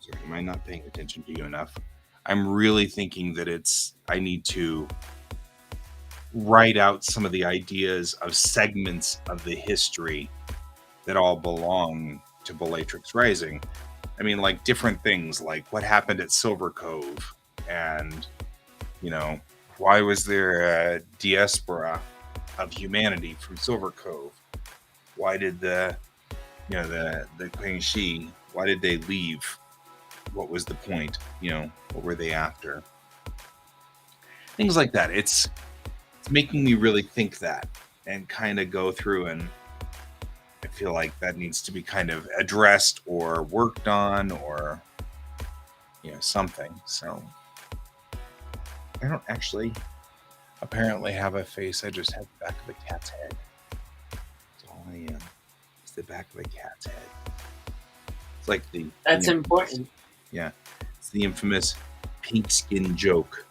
sorry, am I not paying attention to you enough? I'm really thinking that I need to write out some of the ideas of segments of the history that all belong to Bellatrix Rising. I mean, like different things, like what happened at Silver Cove, and why was there a diaspora of humanity from Silver Cove? Why did the Queen Shi? Why did they leave? What was the point? What were they after? Things like that. It's making me really think that and kind of go through, and I feel like that needs to be kind of addressed or worked on or something. So I don't actually apparently have a face. I just have the back of a cat's head. That's all I am. It's the back of a cat's head. It's like That's important. Yeah. It's the infamous pink skin joke.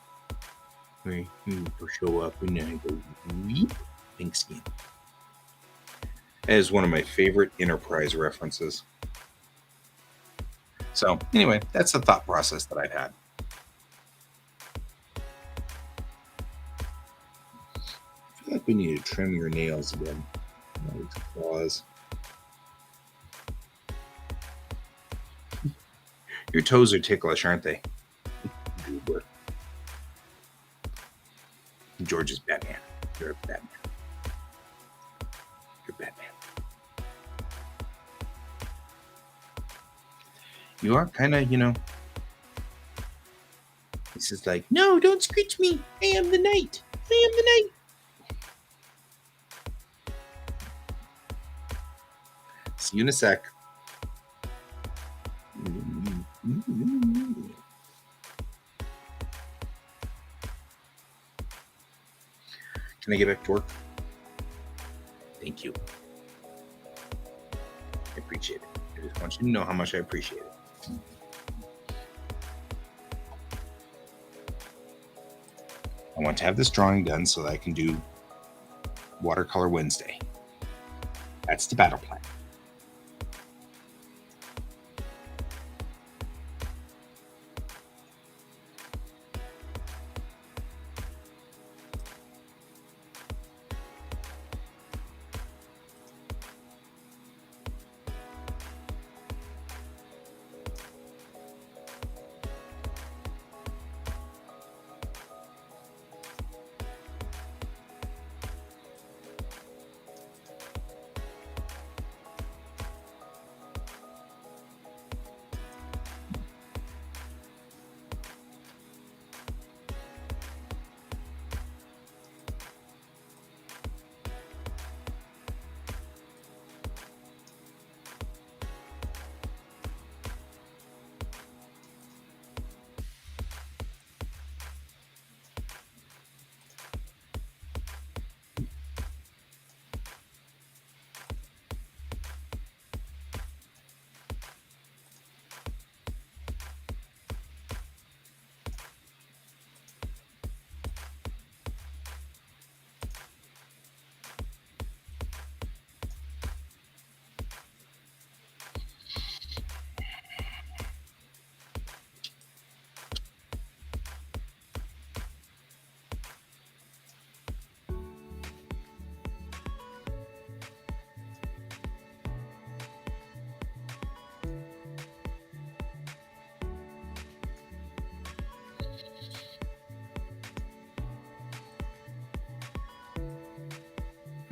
Where you show up and I go, weep, pink skin. That is one of my favorite Enterprise references. So anyway, that's the thought process that I've had. I feel like we need to trim your nails again. Those claws. Your toes are ticklish, aren't they? Goober. George is Batman. You're a Batman. You're Batman. You are kind of, This is like, no, don't screech me. I am the knight. I am the knight. See you in a sec. Can I get back to work? Thank you. I appreciate it. I just want you to know how much I appreciate it. I want to have this drawing done so that I can do Watercolor Wednesday. That's the battle plan.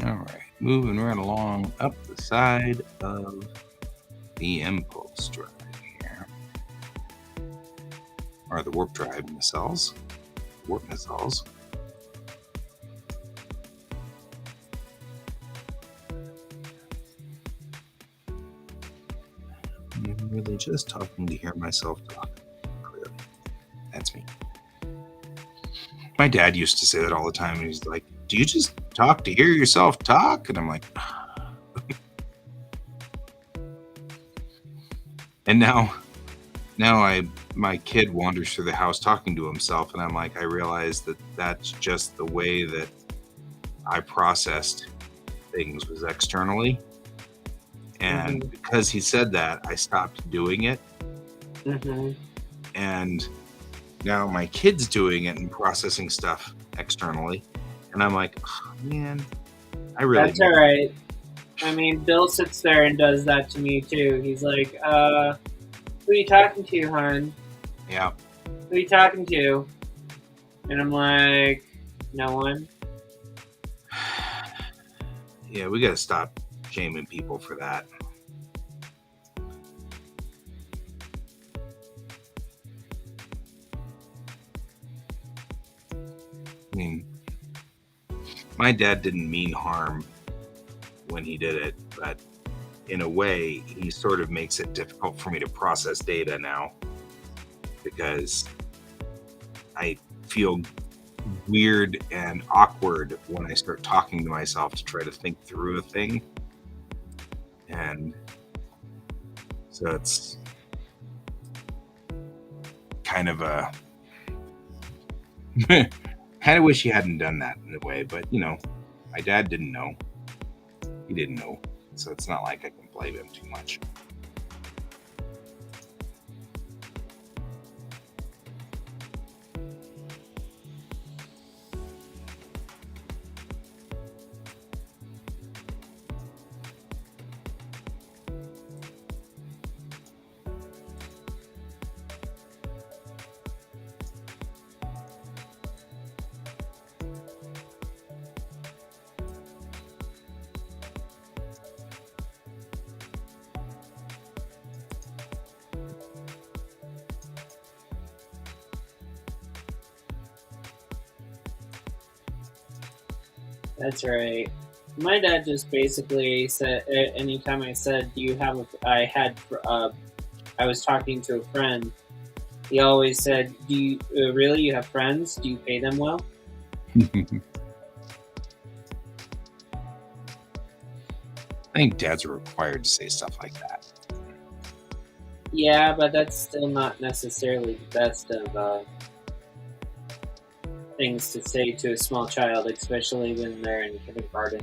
All right, moving right along up the side of the impulse drive here, or the warp drive missiles, warp missiles. I'm really just talking to hear myself talk. Clearly, that's me. My dad used to say that all the time, and he's like, "Do you just talk to hear yourself talk?" And I'm like, and now my kid wanders through the house talking to himself, and I'm like, I realize that that's just the way that I processed things was externally, and because he said that, I stopped doing it. And now my kid's doing it and processing stuff externally, and I'm like, oh, man, I really. That's all right. I mean, Bill sits there and does that to me too. He's like, "Who are you talking to, hon? Yeah. Who are you talking to?" And I'm like, "No one." Yeah, we gotta stop shaming people for that. I mean, my dad didn't mean harm when he did it, but in a way, he sort of makes it difficult for me to process data now because I feel weird and awkward when I start talking to myself to try to think through a thing. And so it's kind of a kind of wish he hadn't done that in a way, but my dad didn't know. He didn't know, so it's not like I can blame him too much. That's right. My dad just basically said, anytime I said, "Do you have a?" I was talking to a friend. He always said, "Do you really? You have friends? Do you pay them well?" I think dads are required to say stuff like that. Yeah, but that's still not necessarily the best of things to say to a small child, especially when they're in kindergarten.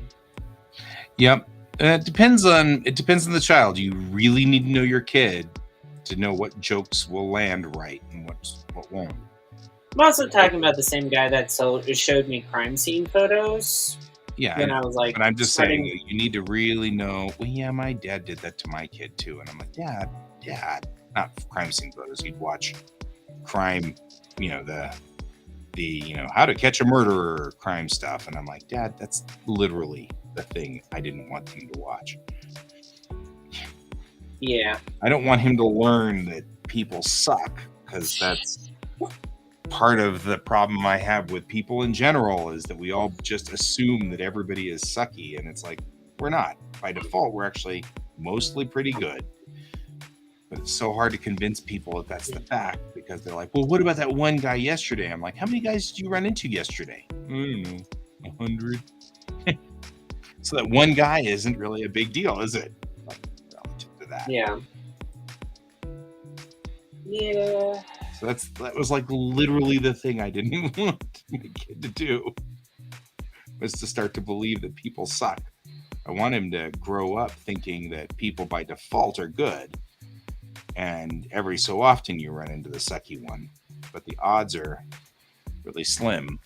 Yep. It depends on the child. You really need to know your kid to know what jokes will land right and what won't. I'm also talking about the same guy that showed me crime scene photos Yeah, when I was like, but I'm just saying starting. you need to really know. Well, yeah, my dad did that to my kid too, and I'm like, Dad, not crime scene photos. He'd watch crime, the How to Catch a Murderer crime stuff, and I'm like, Dad, that's literally the thing I didn't want him to watch. Yeah. I don't want him to learn that people suck, because that's part of the problem I have with people in general, is that we all just assume that everybody is sucky, and it's like, we're not. By default, we're actually mostly pretty good. But it's so hard to convince people that that's the fact, because they're like, well, what about that one guy yesterday? I'm like, how many guys did you run into yesterday? I don't know, 100. So that one guy isn't really a big deal, is it? Relative to that. Yeah. Yeah. So that was like literally the thing I didn't want my kid to do, was to start to believe that people suck. I want him to grow up thinking that people by default are good, and every so often you run into the sucky one, but the odds are really slim.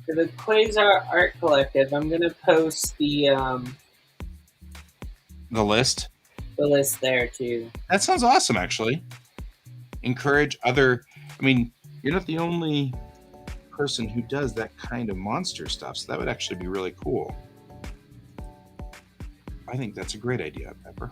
For the Quasar Art Collective, I'm gonna post the list. the list there too. That sounds awesome, actually. Encourage other. I mean, you're not the only person who does that kind of monster stuff, so that would actually be really cool. I think that's a great idea, Pepper.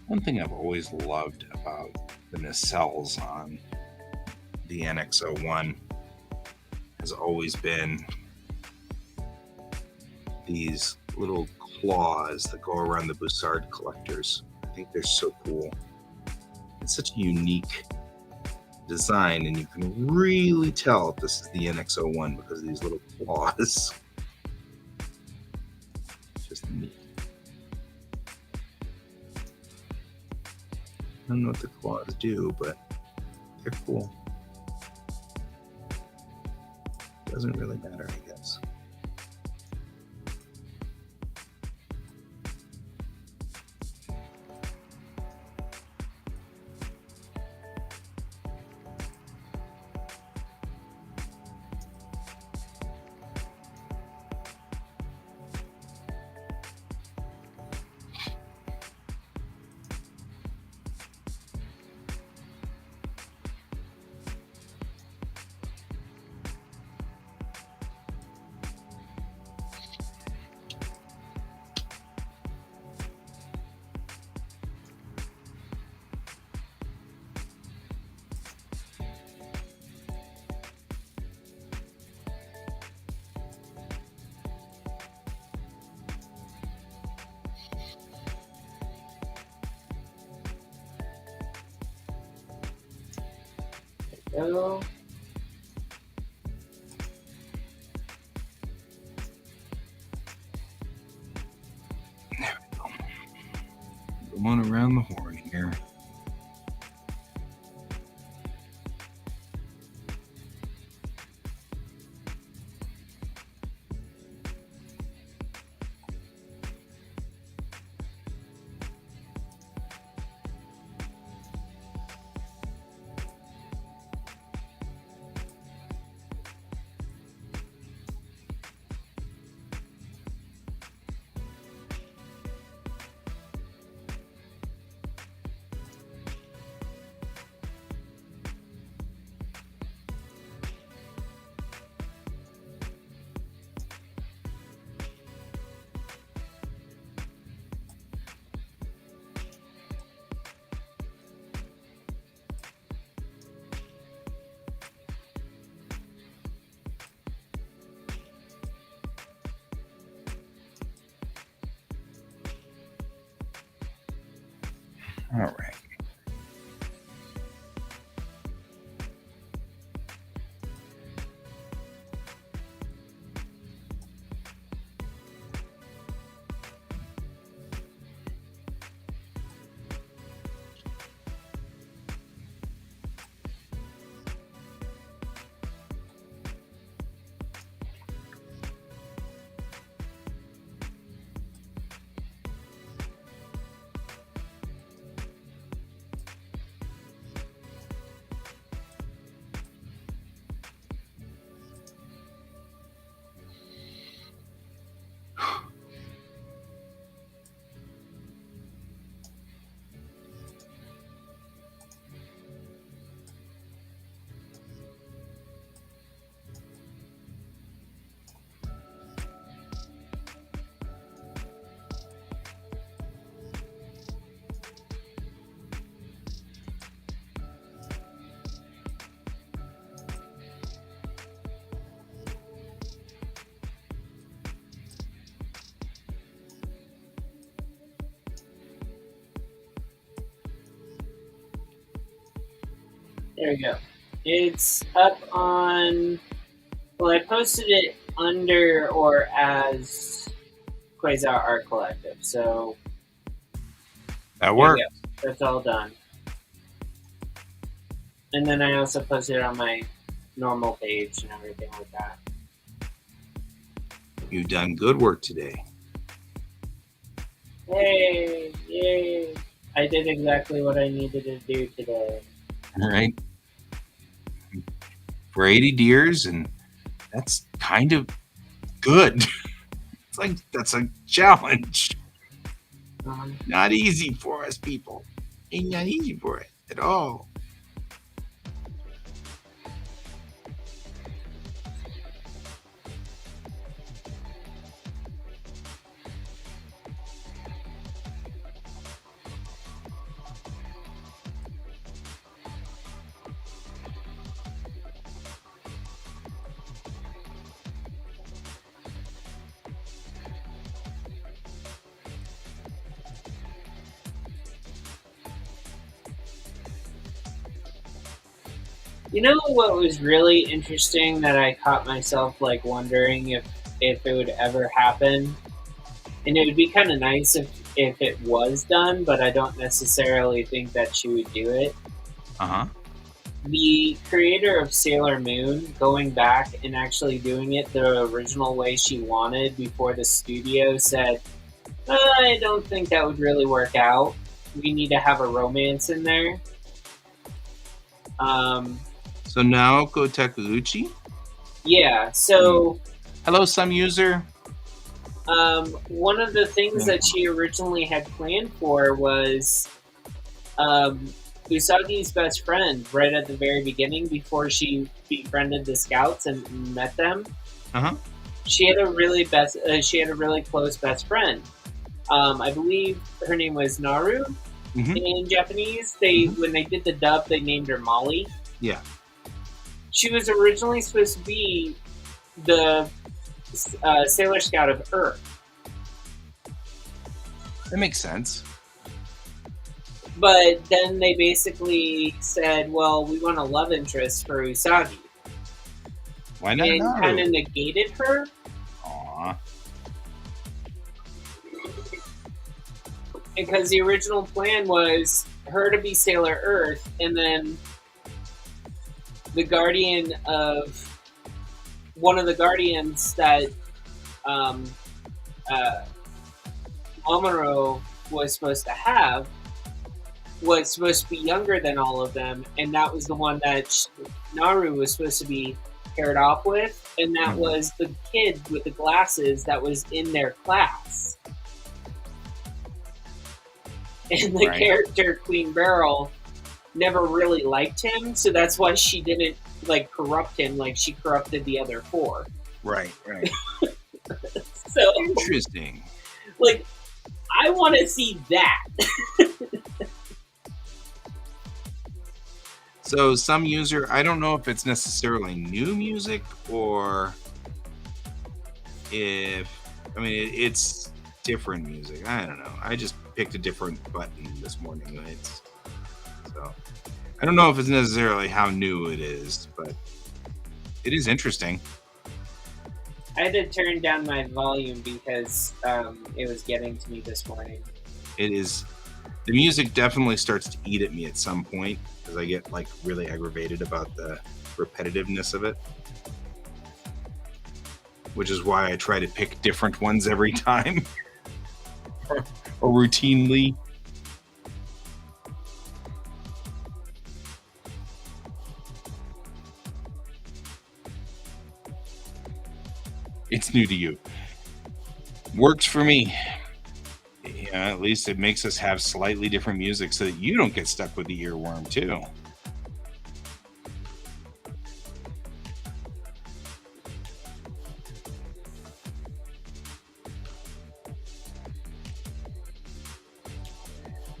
One thing I've always loved about the nacelles on the NX-01 has always been these little claws that go around the Bussard collectors. I think they're so cool. It's such a unique design, and you can really tell if this is the NX-01 because of these little claws. Just neat. I don't know what the claws do, but they're cool. Doesn't really matter, I guess. Go. There we go. Going around the horn here. All right. There we go. It's up on. Well, I posted it under or as Quasar Art Collective, so That there worked. you go. That's all done. And then I also posted it on my normal page and everything like that. You've done good work today. Hey, yay! I did exactly what I needed to do today. All right. For 80 deers, and that's kind of good. It's like that's a challenge. Not easy for us people. Ain't not easy for it at all. You know what was really interesting that I caught myself like wondering if it would ever happen, and it would be kind of nice if it was done, but I don't necessarily think that she would do it. Uh-huh. The creator of Sailor Moon going back and actually doing it the original way she wanted before the studio said, I don't think that would really work out. We need to have a romance in there. So Naoko Takeuchi. Yeah, so Hello, some user. one of the things that she originally had planned for was Usagi's best friend right at the very beginning before she befriended the scouts and met them. Uh-huh. She had a really close best friend. I believe her name was Naru in Japanese. When they did the dub, they named her Molly. Yeah. She was originally supposed to be the Sailor Scout of Earth. That makes sense. But then they basically said, well, we want a love interest for Usagi. Why not? And kind of negated her. Aww. Because the original plan was her to be Sailor Earth, and then the guardian of one of the guardians that Amuro was supposed to have was supposed to be younger than all of them, and that was the one that Naru was supposed to be paired off with, and that was the kid with the glasses that was in their class. And the character Queen Beryl never really liked him, so that's why she didn't like corrupt him like she corrupted the other four. Right. So interesting. Like, I want to see that. So some user, I don't know if it's necessarily new music or if, I mean, it's different music. I don't know. I just picked a different button this morning. So I don't know if it's necessarily how new it is, but it is interesting. I had to turn down my volume because it was getting to me this morning. It is. The music definitely starts to eat at me at some point because I get like really aggravated about the repetitiveness of it, which is why I try to pick different ones every time or routinely. It's new to you. Works for me. Yeah, at least it makes us have slightly different music so that you don't get stuck with the earworm too.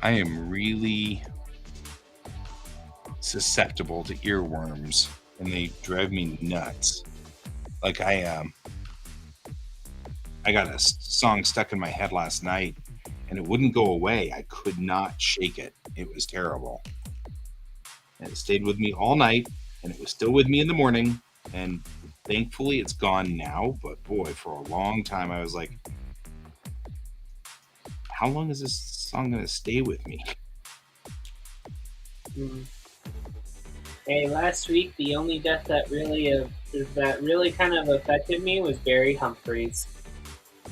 I am really susceptible to earworms and they drive me nuts. Like I got a song stuck in my head last night and it wouldn't go away. I could not shake it. It was terrible. And it stayed with me all night and it was still with me in the morning. And thankfully it's gone now. But boy, for a long time I was like, how long is this song going to stay with me? Hey, last week the only death that really kind of affected me was Barry Humphries.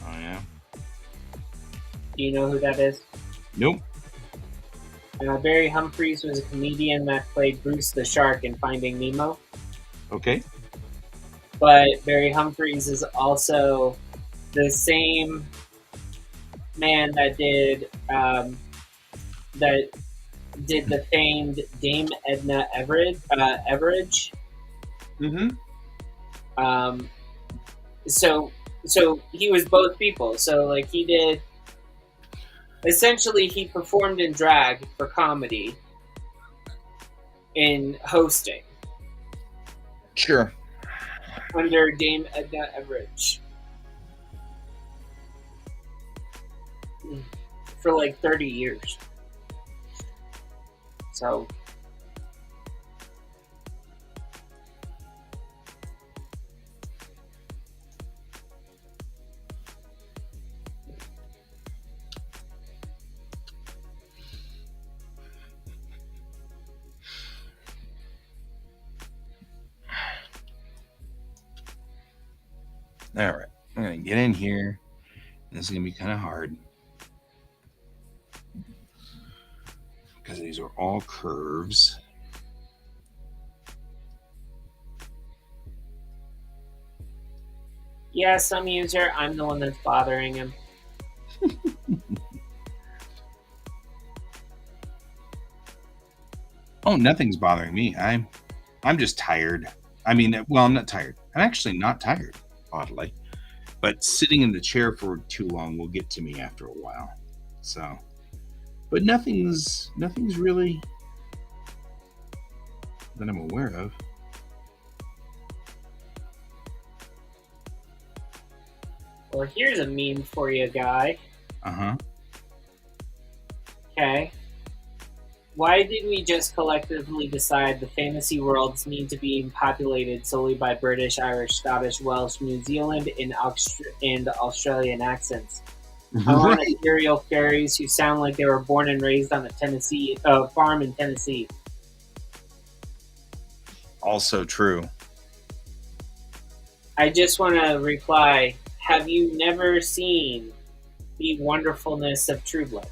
Oh yeah. Do you know who that is? Nope. Barry Humphries was a comedian that played Bruce the Shark in Finding Nemo. Okay. But Barry Humphries is also the same man that did the famed Dame Edna Everage. Mm-hmm. So he was both people. So like he did. Essentially, he performed in drag for comedy in hosting. Sure. Under Dame Edna Everage. For like 30 years. So. All right. I'm going to get in here. This is going to be kind of hard. Because these are all curves. Yeah, some user, I'm the one that's bothering him. Oh, nothing's bothering me. I'm just tired. I mean, well, I'm not tired. I'm actually not tired, oddly. But sitting in the chair for too long will get to me after a while. So, but nothing's really that I'm aware of. Well, here's a meme for you, guy. Uh-huh. Okay. Why did we just collectively decide the fantasy worlds need to be populated solely by British, Irish, Scottish, Welsh, New Zealand, and Australian accents? I want ethereal fairies who sound like they were born and raised on a farm in Tennessee. Also true. I just want to reply, have you never seen the wonderfulness of True Blood?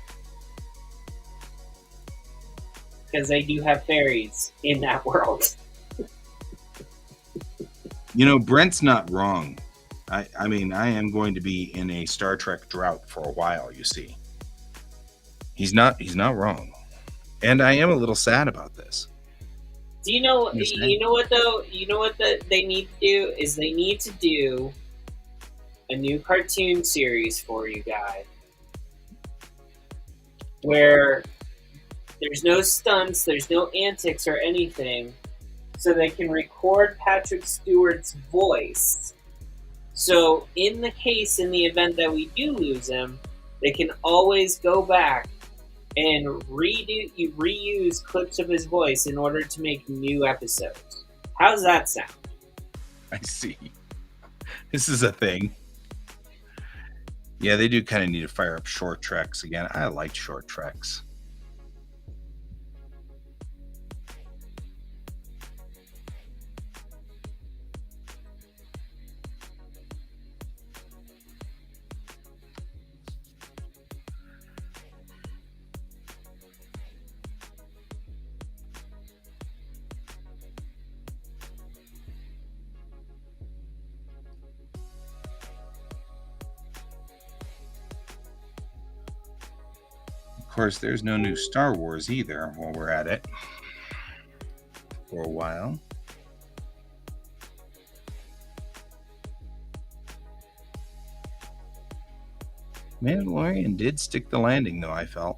Because they do have fairies in that world. You know, Brent's not wrong. I mean, I am going to be in a Star Trek drought for a while, you see. He's not wrong. And I am a little sad about this. Do you know what though? You know what they need to do is they need to do a new cartoon series for you guys where there's no stunts, there's no antics or anything, so they can record Patrick Stewart's voice. So in the event that we do lose him, They can always go back and reuse clips of his voice in order to make new episodes. How's that sound? I see. This is a thing. Yeah, they do kind of need to fire up short treks again. I like short treks. Of course, there's no new Star Wars either while we're at it for a while. Mandalorian did stick the landing, though, I felt.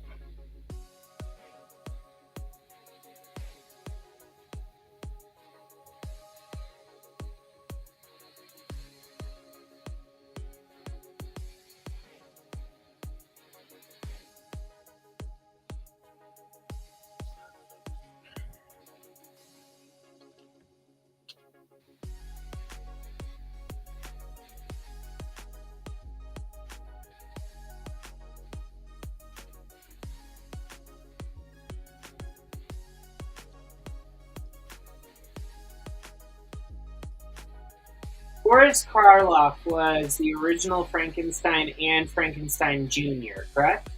Boris Karloff was the original Frankenstein and Frankenstein Jr., correct?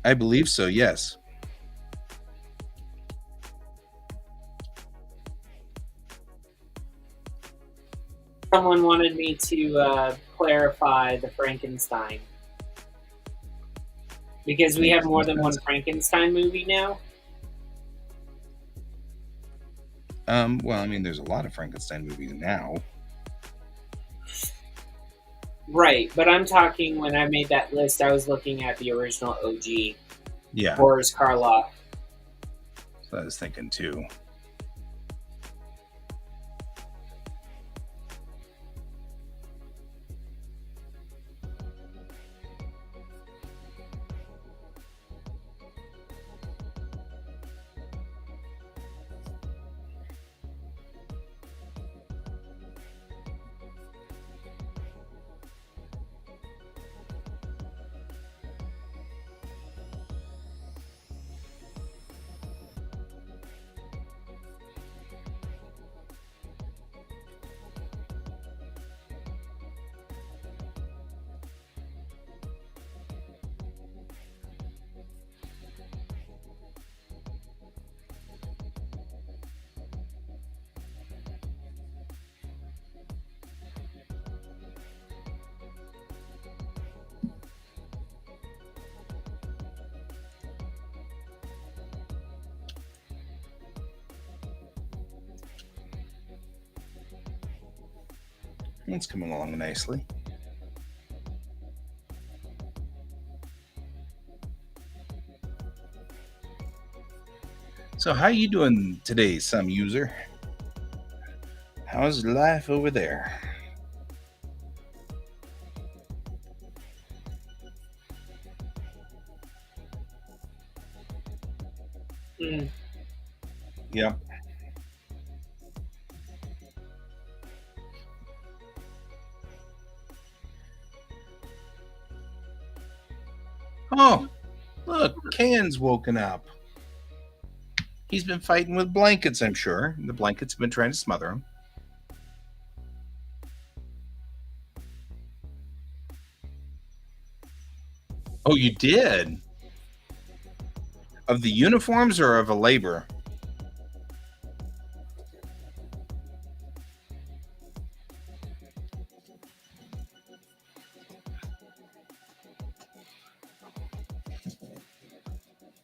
I believe so, yes. Someone wanted me to clarify the Frankenstein. Because we have more than one Frankenstein movie now? Well, I mean, there's a lot of Frankenstein movies now. Right, but I'm talking when I made that list, I was looking at the original OG, Yeah, Boris Karloff. so I was thinking too. It's coming along nicely. So how you doing today, some user? How's life over there? Mm. Yep. Oh, look, Can's woken up. He's been fighting with blankets, I'm sure. The blankets have been trying to smother him. Oh, you did? Of the uniforms or of a labor?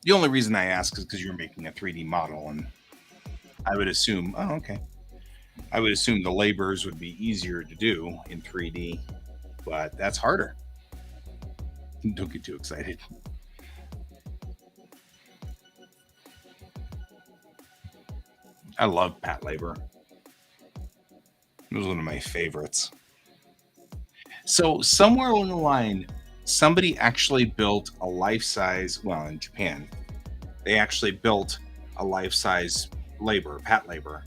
The only reason I ask is because you're making a 3D model, and I would assume, oh, okay. I would assume the labors would be easier to do in 3D, but that's harder. Don't get too excited. I love Pat Labor. It was one of my favorites. So somewhere along the line, somebody actually built a life-size, well, in Japan, they actually built a life-size Pat labor,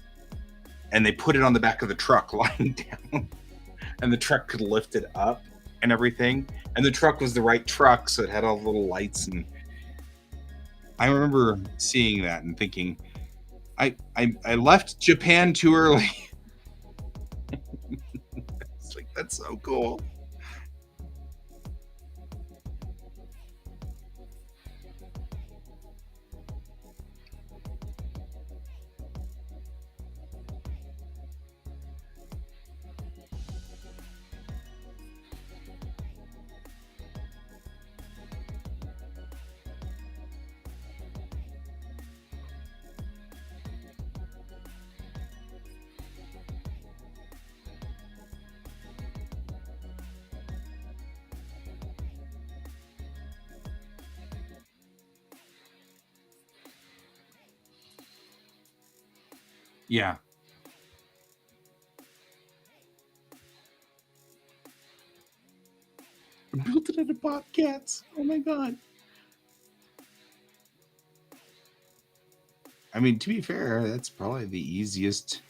and they put it on the back of the truck lying down, and the truck could lift it up and everything. And the truck was the right truck, so it had all the little lights. And I remember seeing that and thinking, I left Japan too early. It's like, that's so cool. Yeah. I built it out of bobcats. Oh my god. I mean, to be fair, that's probably the easiest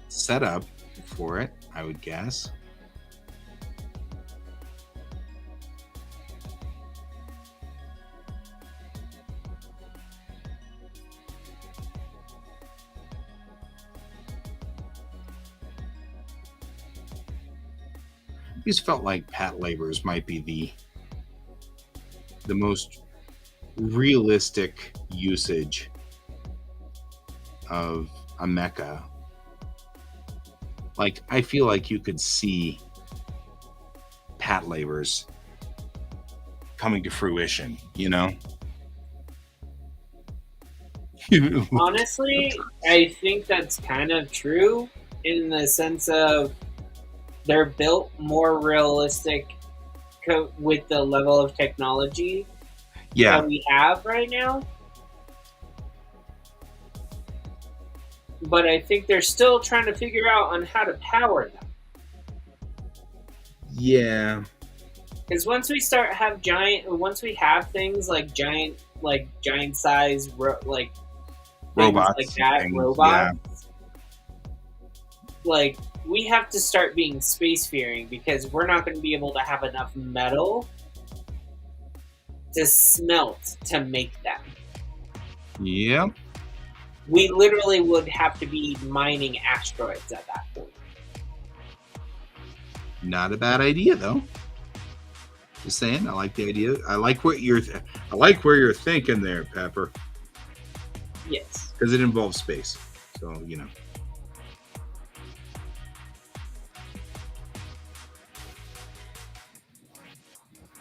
setup for it, I would guess. I just felt like Pat Labors might be the most realistic usage of a mecha. Like, I feel like you could see Pat Labors coming to fruition, you know? Honestly, I think that's kind of true in the sense of they're built more realistic with the level of technology that we have right now. But I think they're still trying to figure out on how to power them. Yeah. Because once we have things like giant size like robots like that, robots. Like, we have to start being spacefaring because we're not going to be able to have enough metal to smelt to make them. Yep. We literally would have to be mining asteroids at that point. Not a bad idea, though. Just saying, I like the idea. I like where you're thinking there, Pepper. Yes. Because it involves space. So, you know.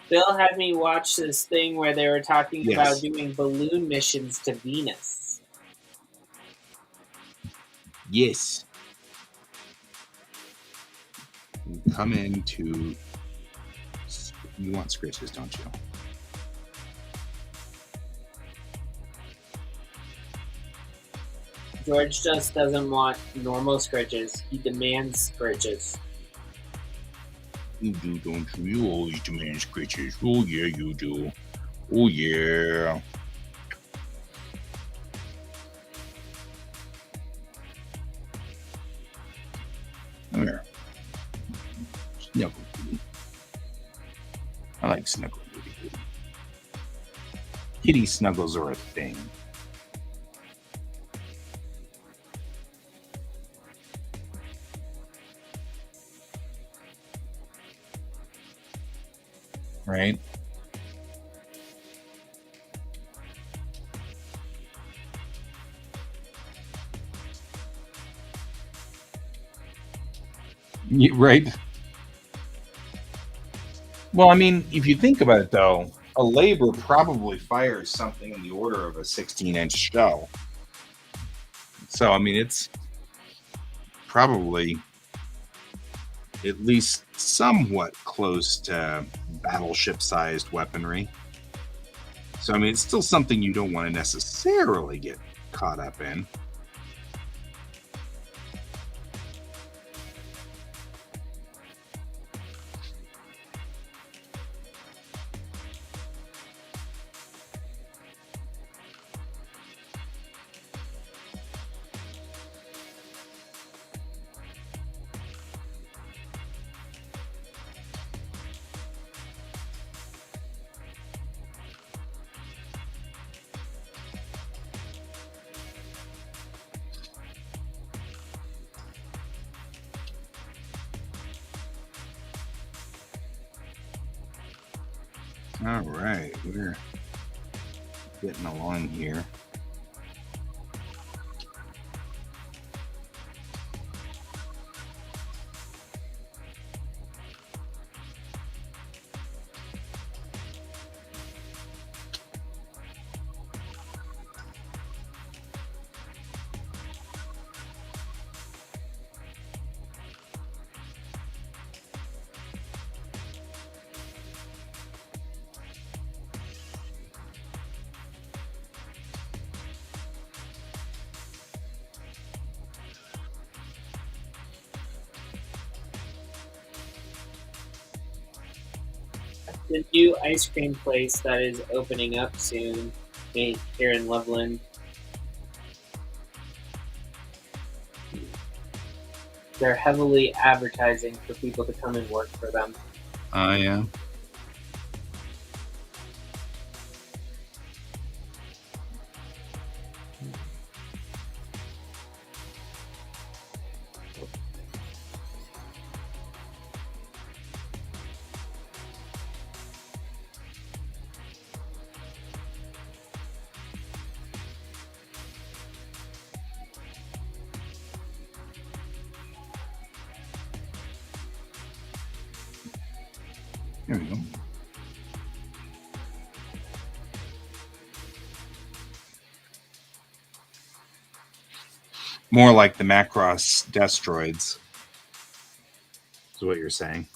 Bill had me watch this thing where they were talking about doing balloon missions to Venus. Yes. Come into... You want scritches, don't you? George just doesn't want normal scritches. He demands scritches. You do, don't you? You always demand scritches. Oh, yeah, you do. Oh, yeah. Come here. Snuggle. I like snuggle. Kitty snuggles are a thing. Right? Right. Well, I mean, if you think about it, though, a labor probably fires something in the order of a 16-inch shell. So, I mean, it's probably at least somewhat close to battleship-sized weaponry. So, I mean, it's still something you don't want to necessarily get caught up in. All right, we're getting along here. The new ice cream place that is opening up soon here in Loveland. They're heavily advertising for people to come and work for them. Yeah. There we go. More like the Macross Destroids, is what you're saying.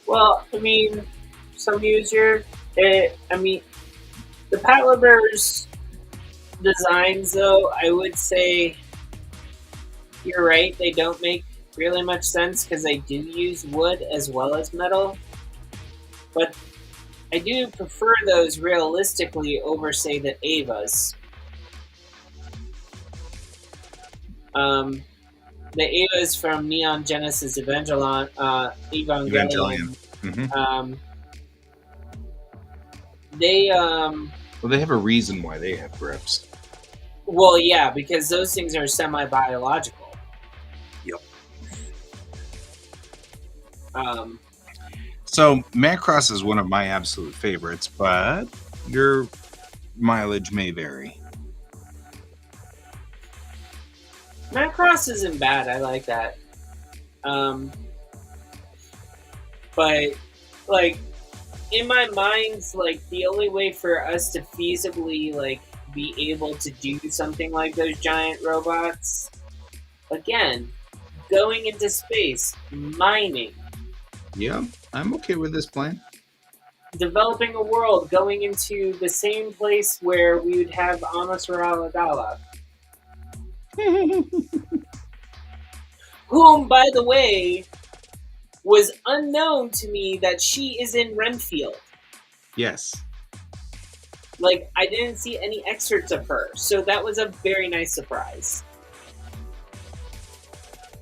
Well, I mean, some user, I mean, the Patlabers designs, though, I would say you're right. They don't make really much sense because they do use wood as well as metal. But I do prefer those realistically over, say, the Avas. The Avas from Neon Genesis Evangelion. Mm-hmm. They Well, they have a reason why they have grips. Well, yeah, because those things are semi-biological. Yep. So Macross is one of my absolute favorites, but your mileage may vary. Macross isn't bad. I like that. But like in my mind, like the only way for us to feasibly like be able to do something like those giant robots, again, going into space, mining. Yeah, I'm okay with this plan. Developing a world, going into the same place where we would have Amasura Adala. Whom, by the way, was unknown to me that she is in Renfield. Yes. Like, I didn't see any excerpts of her, so that was a very nice surprise.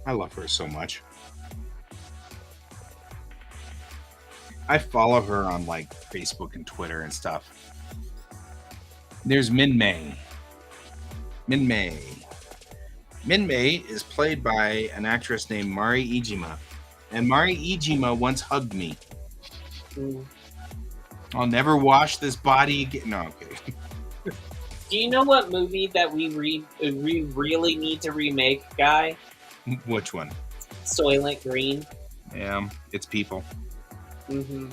I love her so much. I follow her on like Facebook and Twitter and stuff. There's Min-Mei. Min-Mei is played by an actress named Mari Ijima. And Mari Ijima once hugged me. I'll never wash this body again. No, okay. Do you know what movie that we really need to remake, Guy? Which one? Soylent Green. Yeah, it's people. Mm-hmm.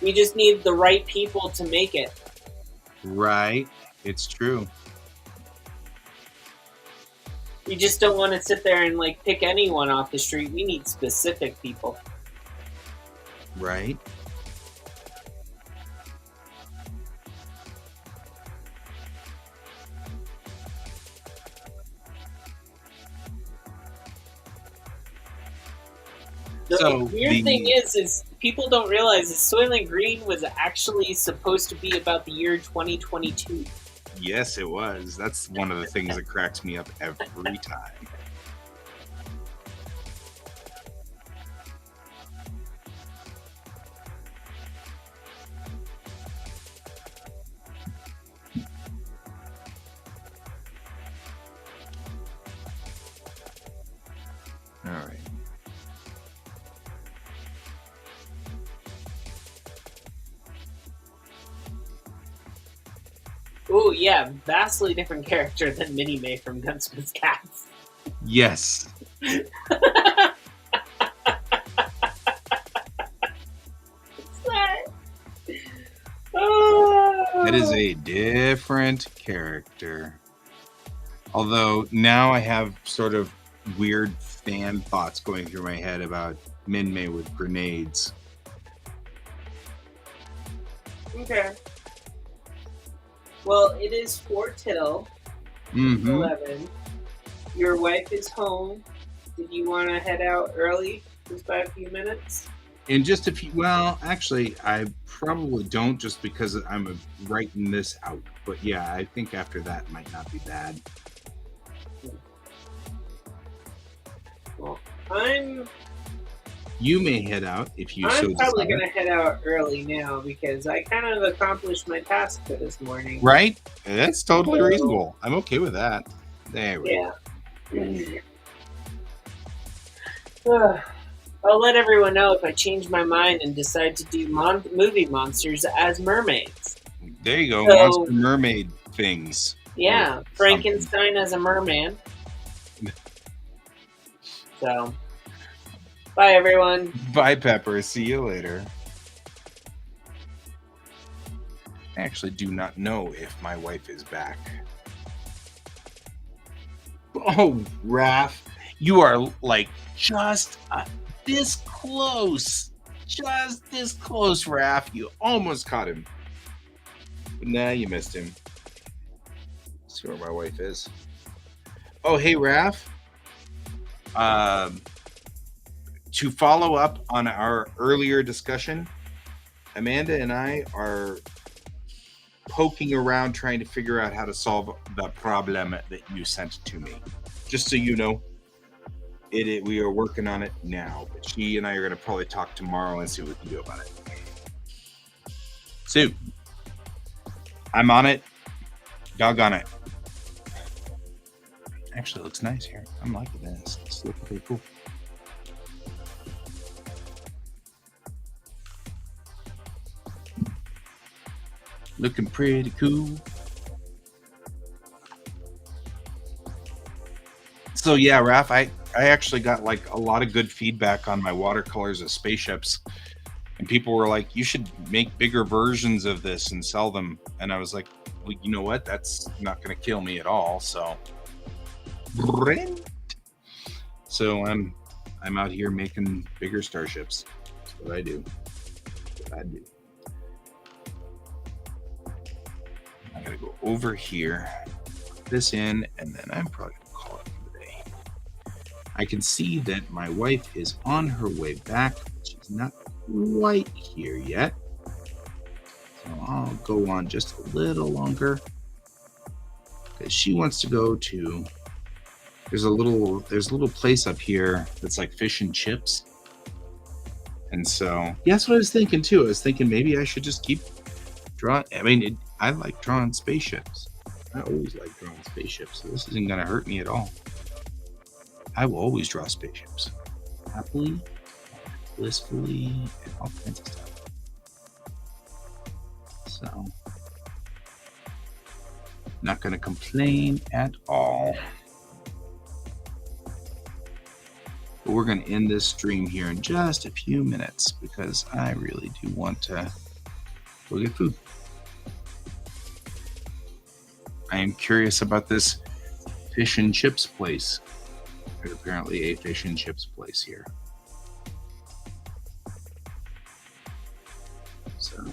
We just need the right people to make it. Right. It's true. We just don't want to sit there and like pick anyone off the street. We need specific people. Right. The weird thing is people don't realize that Soylent Green was actually supposed to be about the year 2022. Yes, it was. That's one of the things that cracks me up every time. All right. Ooh, yeah, vastly different character than Minnie May from Gunsmith's Cats. Yes. That is a different character. Although now I have sort of weird fan thoughts going through my head about Min May with grenades. Okay. Well, it is 4 till Mm-hmm. 11. Your wife is home. Did you want to head out early, just by a few minutes? In just a few, well, actually, I probably don't, just because I'm writing this out. But yeah, I think after that might not be bad. Well, You may head out if you so I'm probably desire. going to head out early now because I kind of accomplished my task for this morning. Right? That's totally reasonable. I'm okay with that. There we go. I'll let everyone know if I change my mind and decide to do movie monsters as mermaids. There you go. So- Monster mermaid things. Yeah, Or Frankenstein as a merman. So, bye everyone. Bye, Pepper. See you later. I actually do not know if my wife is back. Oh, Raph, you are like just this close. Just this close, Raph. You almost caught him. But nah, you missed him. Let's see where my wife is. Oh, hey, Raph. To follow up on our earlier discussion, Amanda and I are poking around trying to figure out how to solve the problem that you sent to me. Just so you know, we are working on it now. But she and I are going to probably talk tomorrow and see what we can do about it. So, I'm on it. Doggone it. Actually, it looks nice here. I'm liking this. It's looking pretty cool. Looking pretty cool. So yeah, Raph, I actually got like a lot of good feedback on my watercolors of spaceships. And people were like, you should make bigger versions of this and sell them. And I was like, well, you know what? That's not going to kill me at all. So I'm out here making bigger starships. That's what I do. I gotta go over here, put this in, and then I'm probably gonna call it for the day. I can see that my wife is on her way back. She's not quite here yet. So I'll go on just a little longer because she wants to go to. There's a little place up here that's like fish and chips. And so, yeah, that's what I was thinking too. I was thinking maybe I should just keep drawing. I mean, I like drawing spaceships. I always like drawing spaceships. So this isn't going to hurt me at all. I will always draw spaceships. Happily, blissfully, and all kinds of stuff. So, not going to complain at all. But we're going to end this stream here in just a few minutes because I really do want to go get food. I am curious about this fish and chips place. There's apparently a fish and chips place here. So.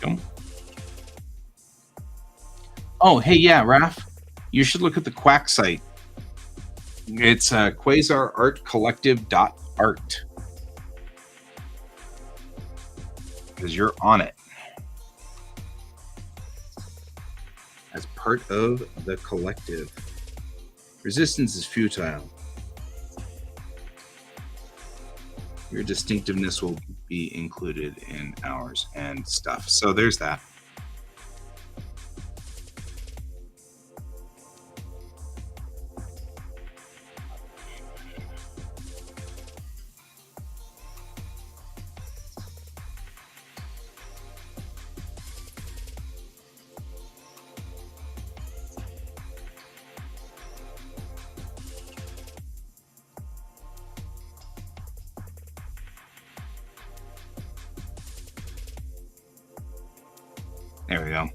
Welcome. Oh, hey, yeah, Raph, you should look at the Quack site. It's quasarartcollective.art because you're on it as part of the collective. Resistance is futile. Your distinctiveness will be included in ours and stuff. So there's that. There we go.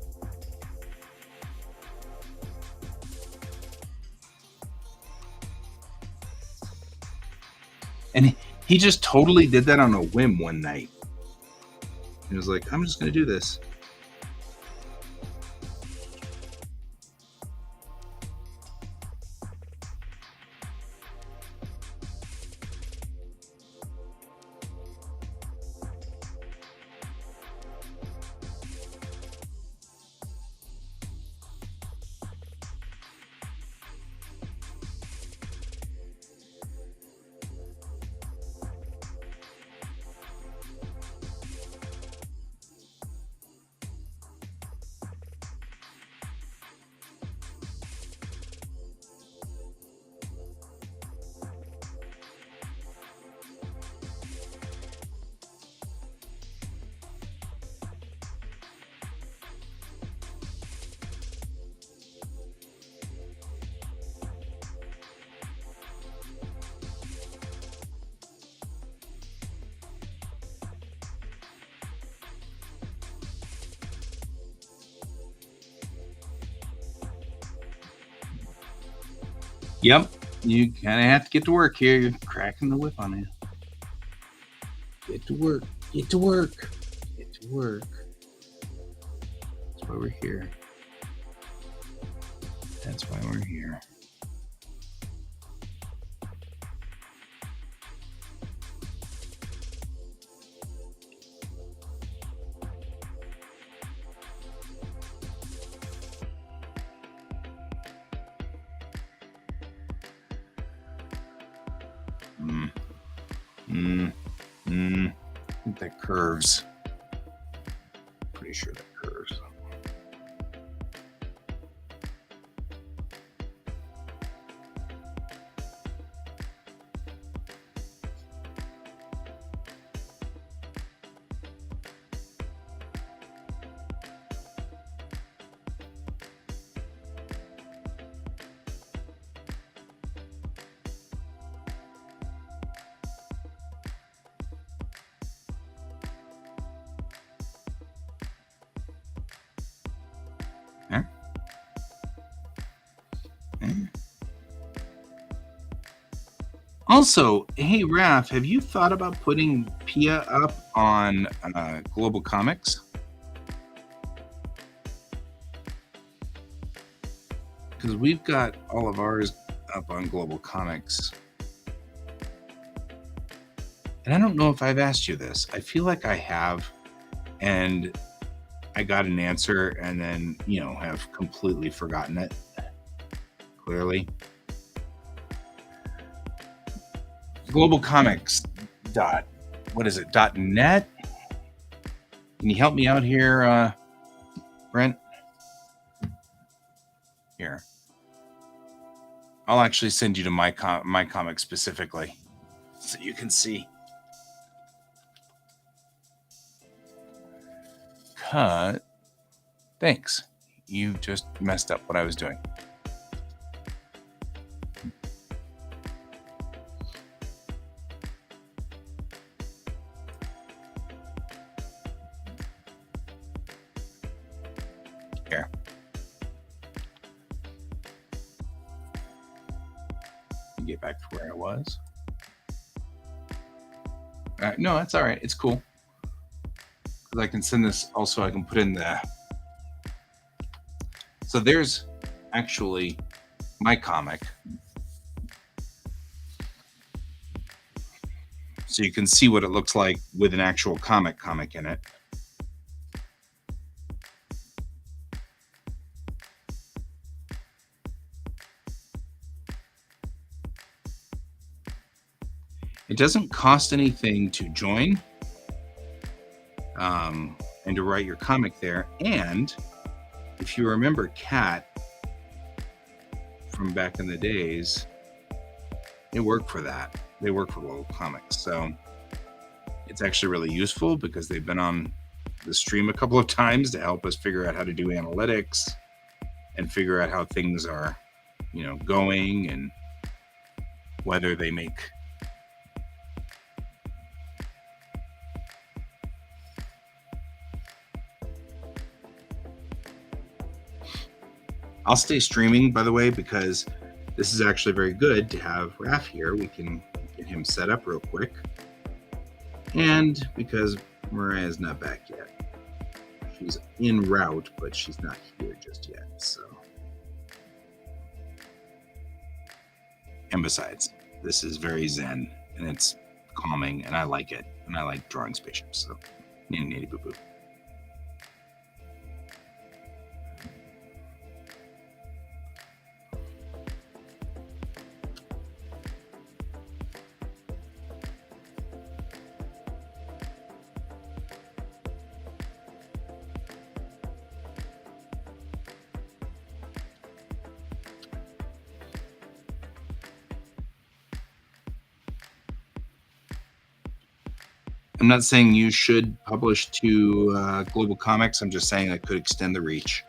And he just totally did that on a whim one night. He was like, I'm just going to do this. Yep, you kind of have to get to work here. You're cracking the whip on it. Get to work. Get to work. Get to work. That's why we're here. That's why we're here. I think that curves. Pretty sure that curves. Also, hey Raph, have you thought about putting Pia up on Global Comics? Because we've got all of ours up on Global Comics. And I don't know if I've asked you this. I feel like I have, and I got an answer and then, have completely forgotten it. Clearly. Global Comics .net. Can you help me out here, Brent? Here. I'll actually send you to my comic specifically so you can see. Cut. Thanks. You just messed up what I was doing. Here. Get back to where I was. No, that's all right. It's cool. I can send this also. I can put in the. So there's actually my comic. So you can see what it looks like with an actual comic in it. It doesn't cost anything to join and to write your comic there. And if you remember Cat from back in the days, they work for that. They work for Global Comics. So it's actually really useful because they've been on the stream a couple of times to help us figure out how to do analytics and figure out how things are, going and whether they make I'll stay streaming, by the way, because this is actually very good to have Raph here. We can get him set up real quick. And because Mariah's not back yet. She's en route, but she's not here just yet. So, and besides, this is very zen and it's calming, and I like it. And I like drawing spaceships. So, nitty boo boo. I'm not saying you should publish to Global Comics. I'm just saying that could extend the reach.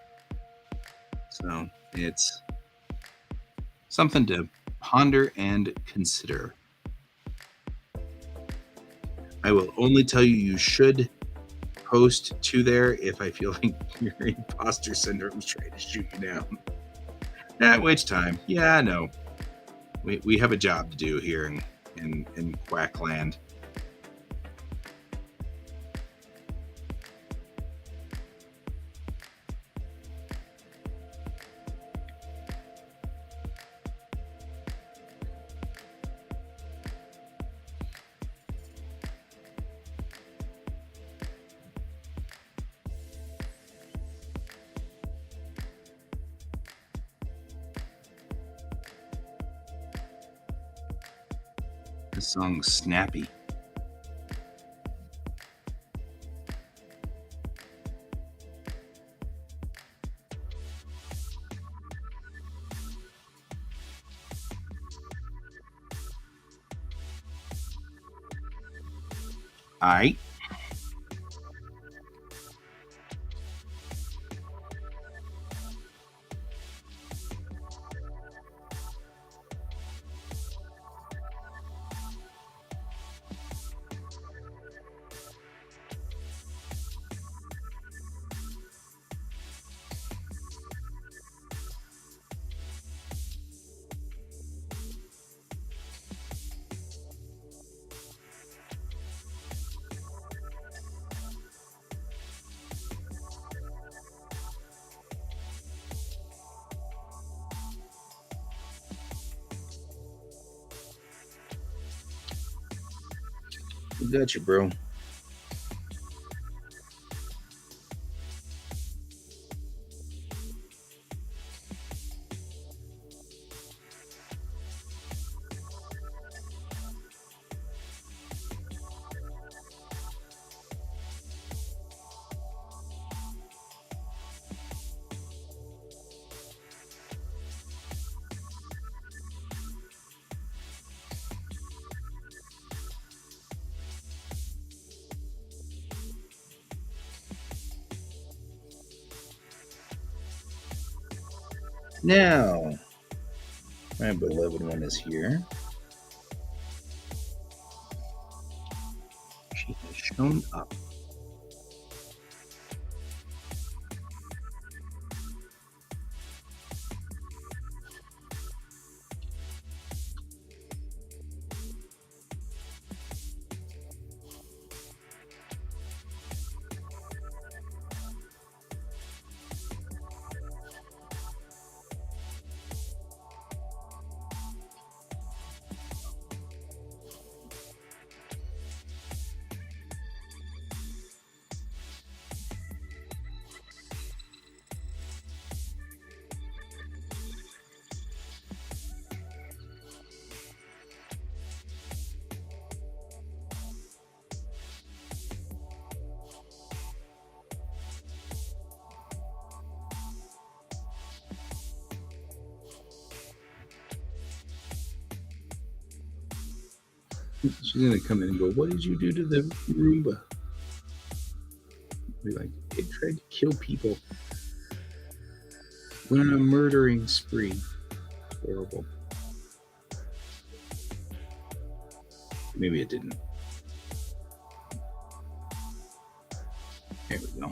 So it's something to ponder and consider. I will only tell you should post to there if I feel like your imposter syndrome is trying to shoot you down. At which time, yeah, no. We have a job to do here in Quackland. This song's snappy. All right. Gotcha, bro. Now, my beloved one is here. She has shown up. She's gonna come in and go, "What did you do to the Roomba?" Be like, "It tried to kill people. Went on a murdering spree. Horrible." Maybe it didn't. There we go.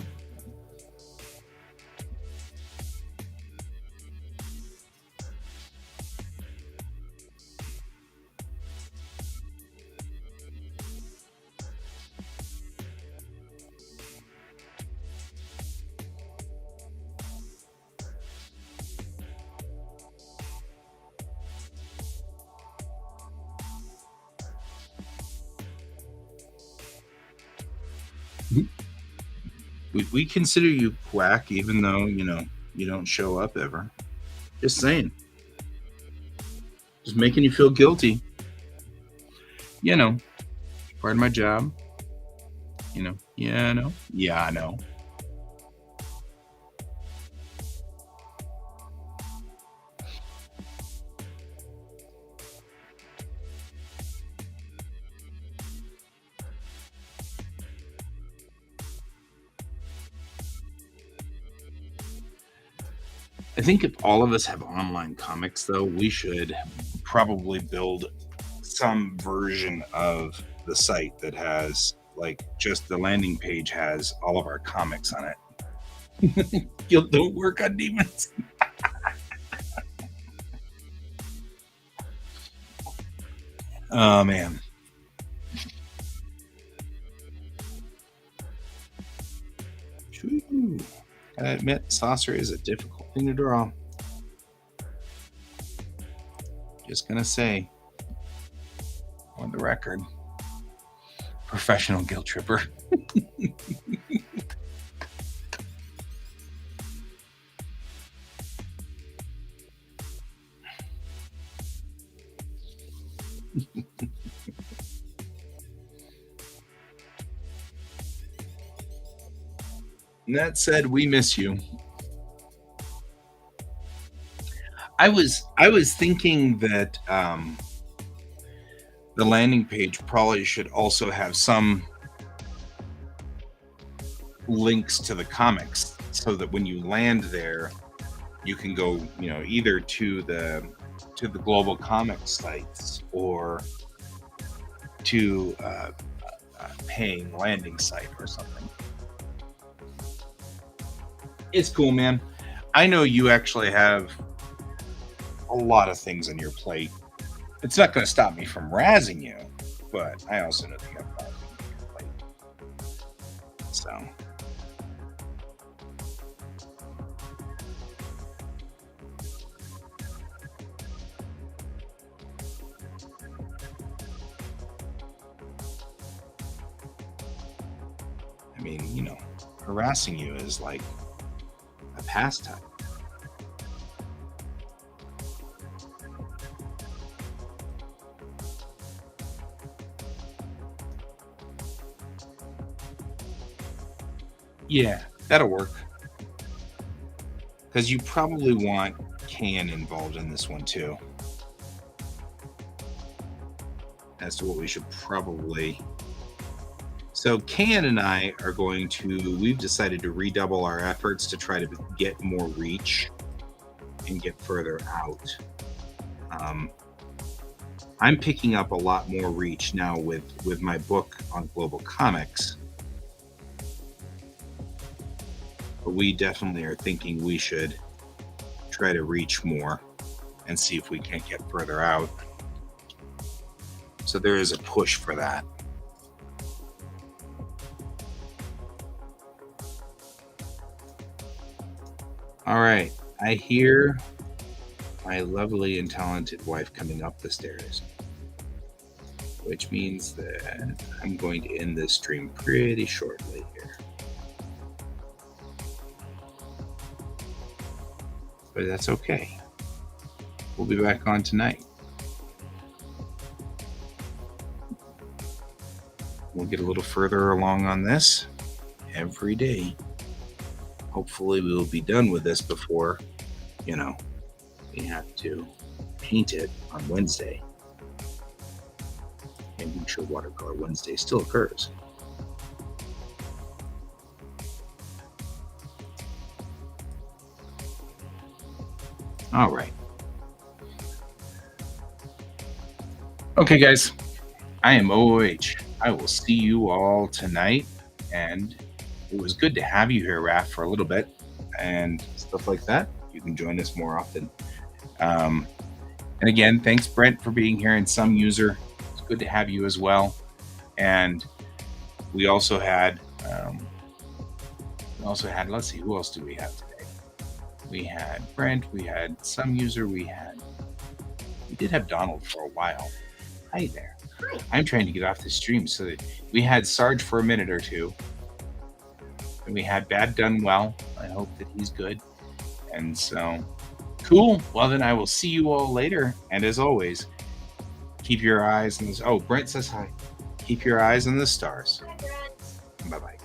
We consider you quack, even though you don't show up ever. Just saying. Just making you feel guilty. Part of my job. Yeah, I know. Yeah, I know. I think if all of us have online comics, though, we should probably build some version of the site that has, like, just the landing page has all of our comics on it. Guild don't work on demons. Oh, man. Ooh. I admit, Saucer is a difficult thing to draw. Just gonna say, on the record, professional guilt tripper. And that said, we miss you. I was thinking that the landing page probably should also have some links to the comics, so that when you land there, you can go, either to the global comics sites or to a paying landing site or something. It's cool, man. I know you actually have a lot of things on your plate. It's not going to stop me from razzing you, but I also know that you have a lot of things on your plate. So. I mean, harassing you is like a pastime. Yeah, that'll work. Because you probably want Can involved in this one too. As to what we should probably. So Can and I are we've decided to redouble our efforts to try to get more reach and get further out. I'm picking up a lot more reach now with my book on global comics. But we definitely are thinking we should try to reach more and see if we can't get further out. So there is a push for that. All right, I hear my lovely and talented wife coming up the stairs, which means that I'm going to end this stream pretty shortly here. But that's okay. We'll be back on tonight. We'll get a little further along on this every day. Hopefully we will be done with this before, we have to paint it on Wednesday. Handbookshow Watercolor Wednesday still occurs. All right. Okay, guys. I am OOH. I will see you all tonight. And it was good to have you here, Raph, for a little bit and stuff like that. You can join us more often. And again, thanks, Brent, for being here, and some user. It's good to have you as well. And we also had, let's see, who else do we have today? We had Brent, we had some user, we did have Donald for a while. Hi there. Hi. I'm trying to get off the stream so that we had Sarge for a minute or two. And we had Bad Done Well. I hope that he's good. And so, cool. Well, then I will see you all later. And as always, keep your eyes on this. Oh, Brent says hi. Keep your eyes on the stars. Hi, Brent. Bye-bye.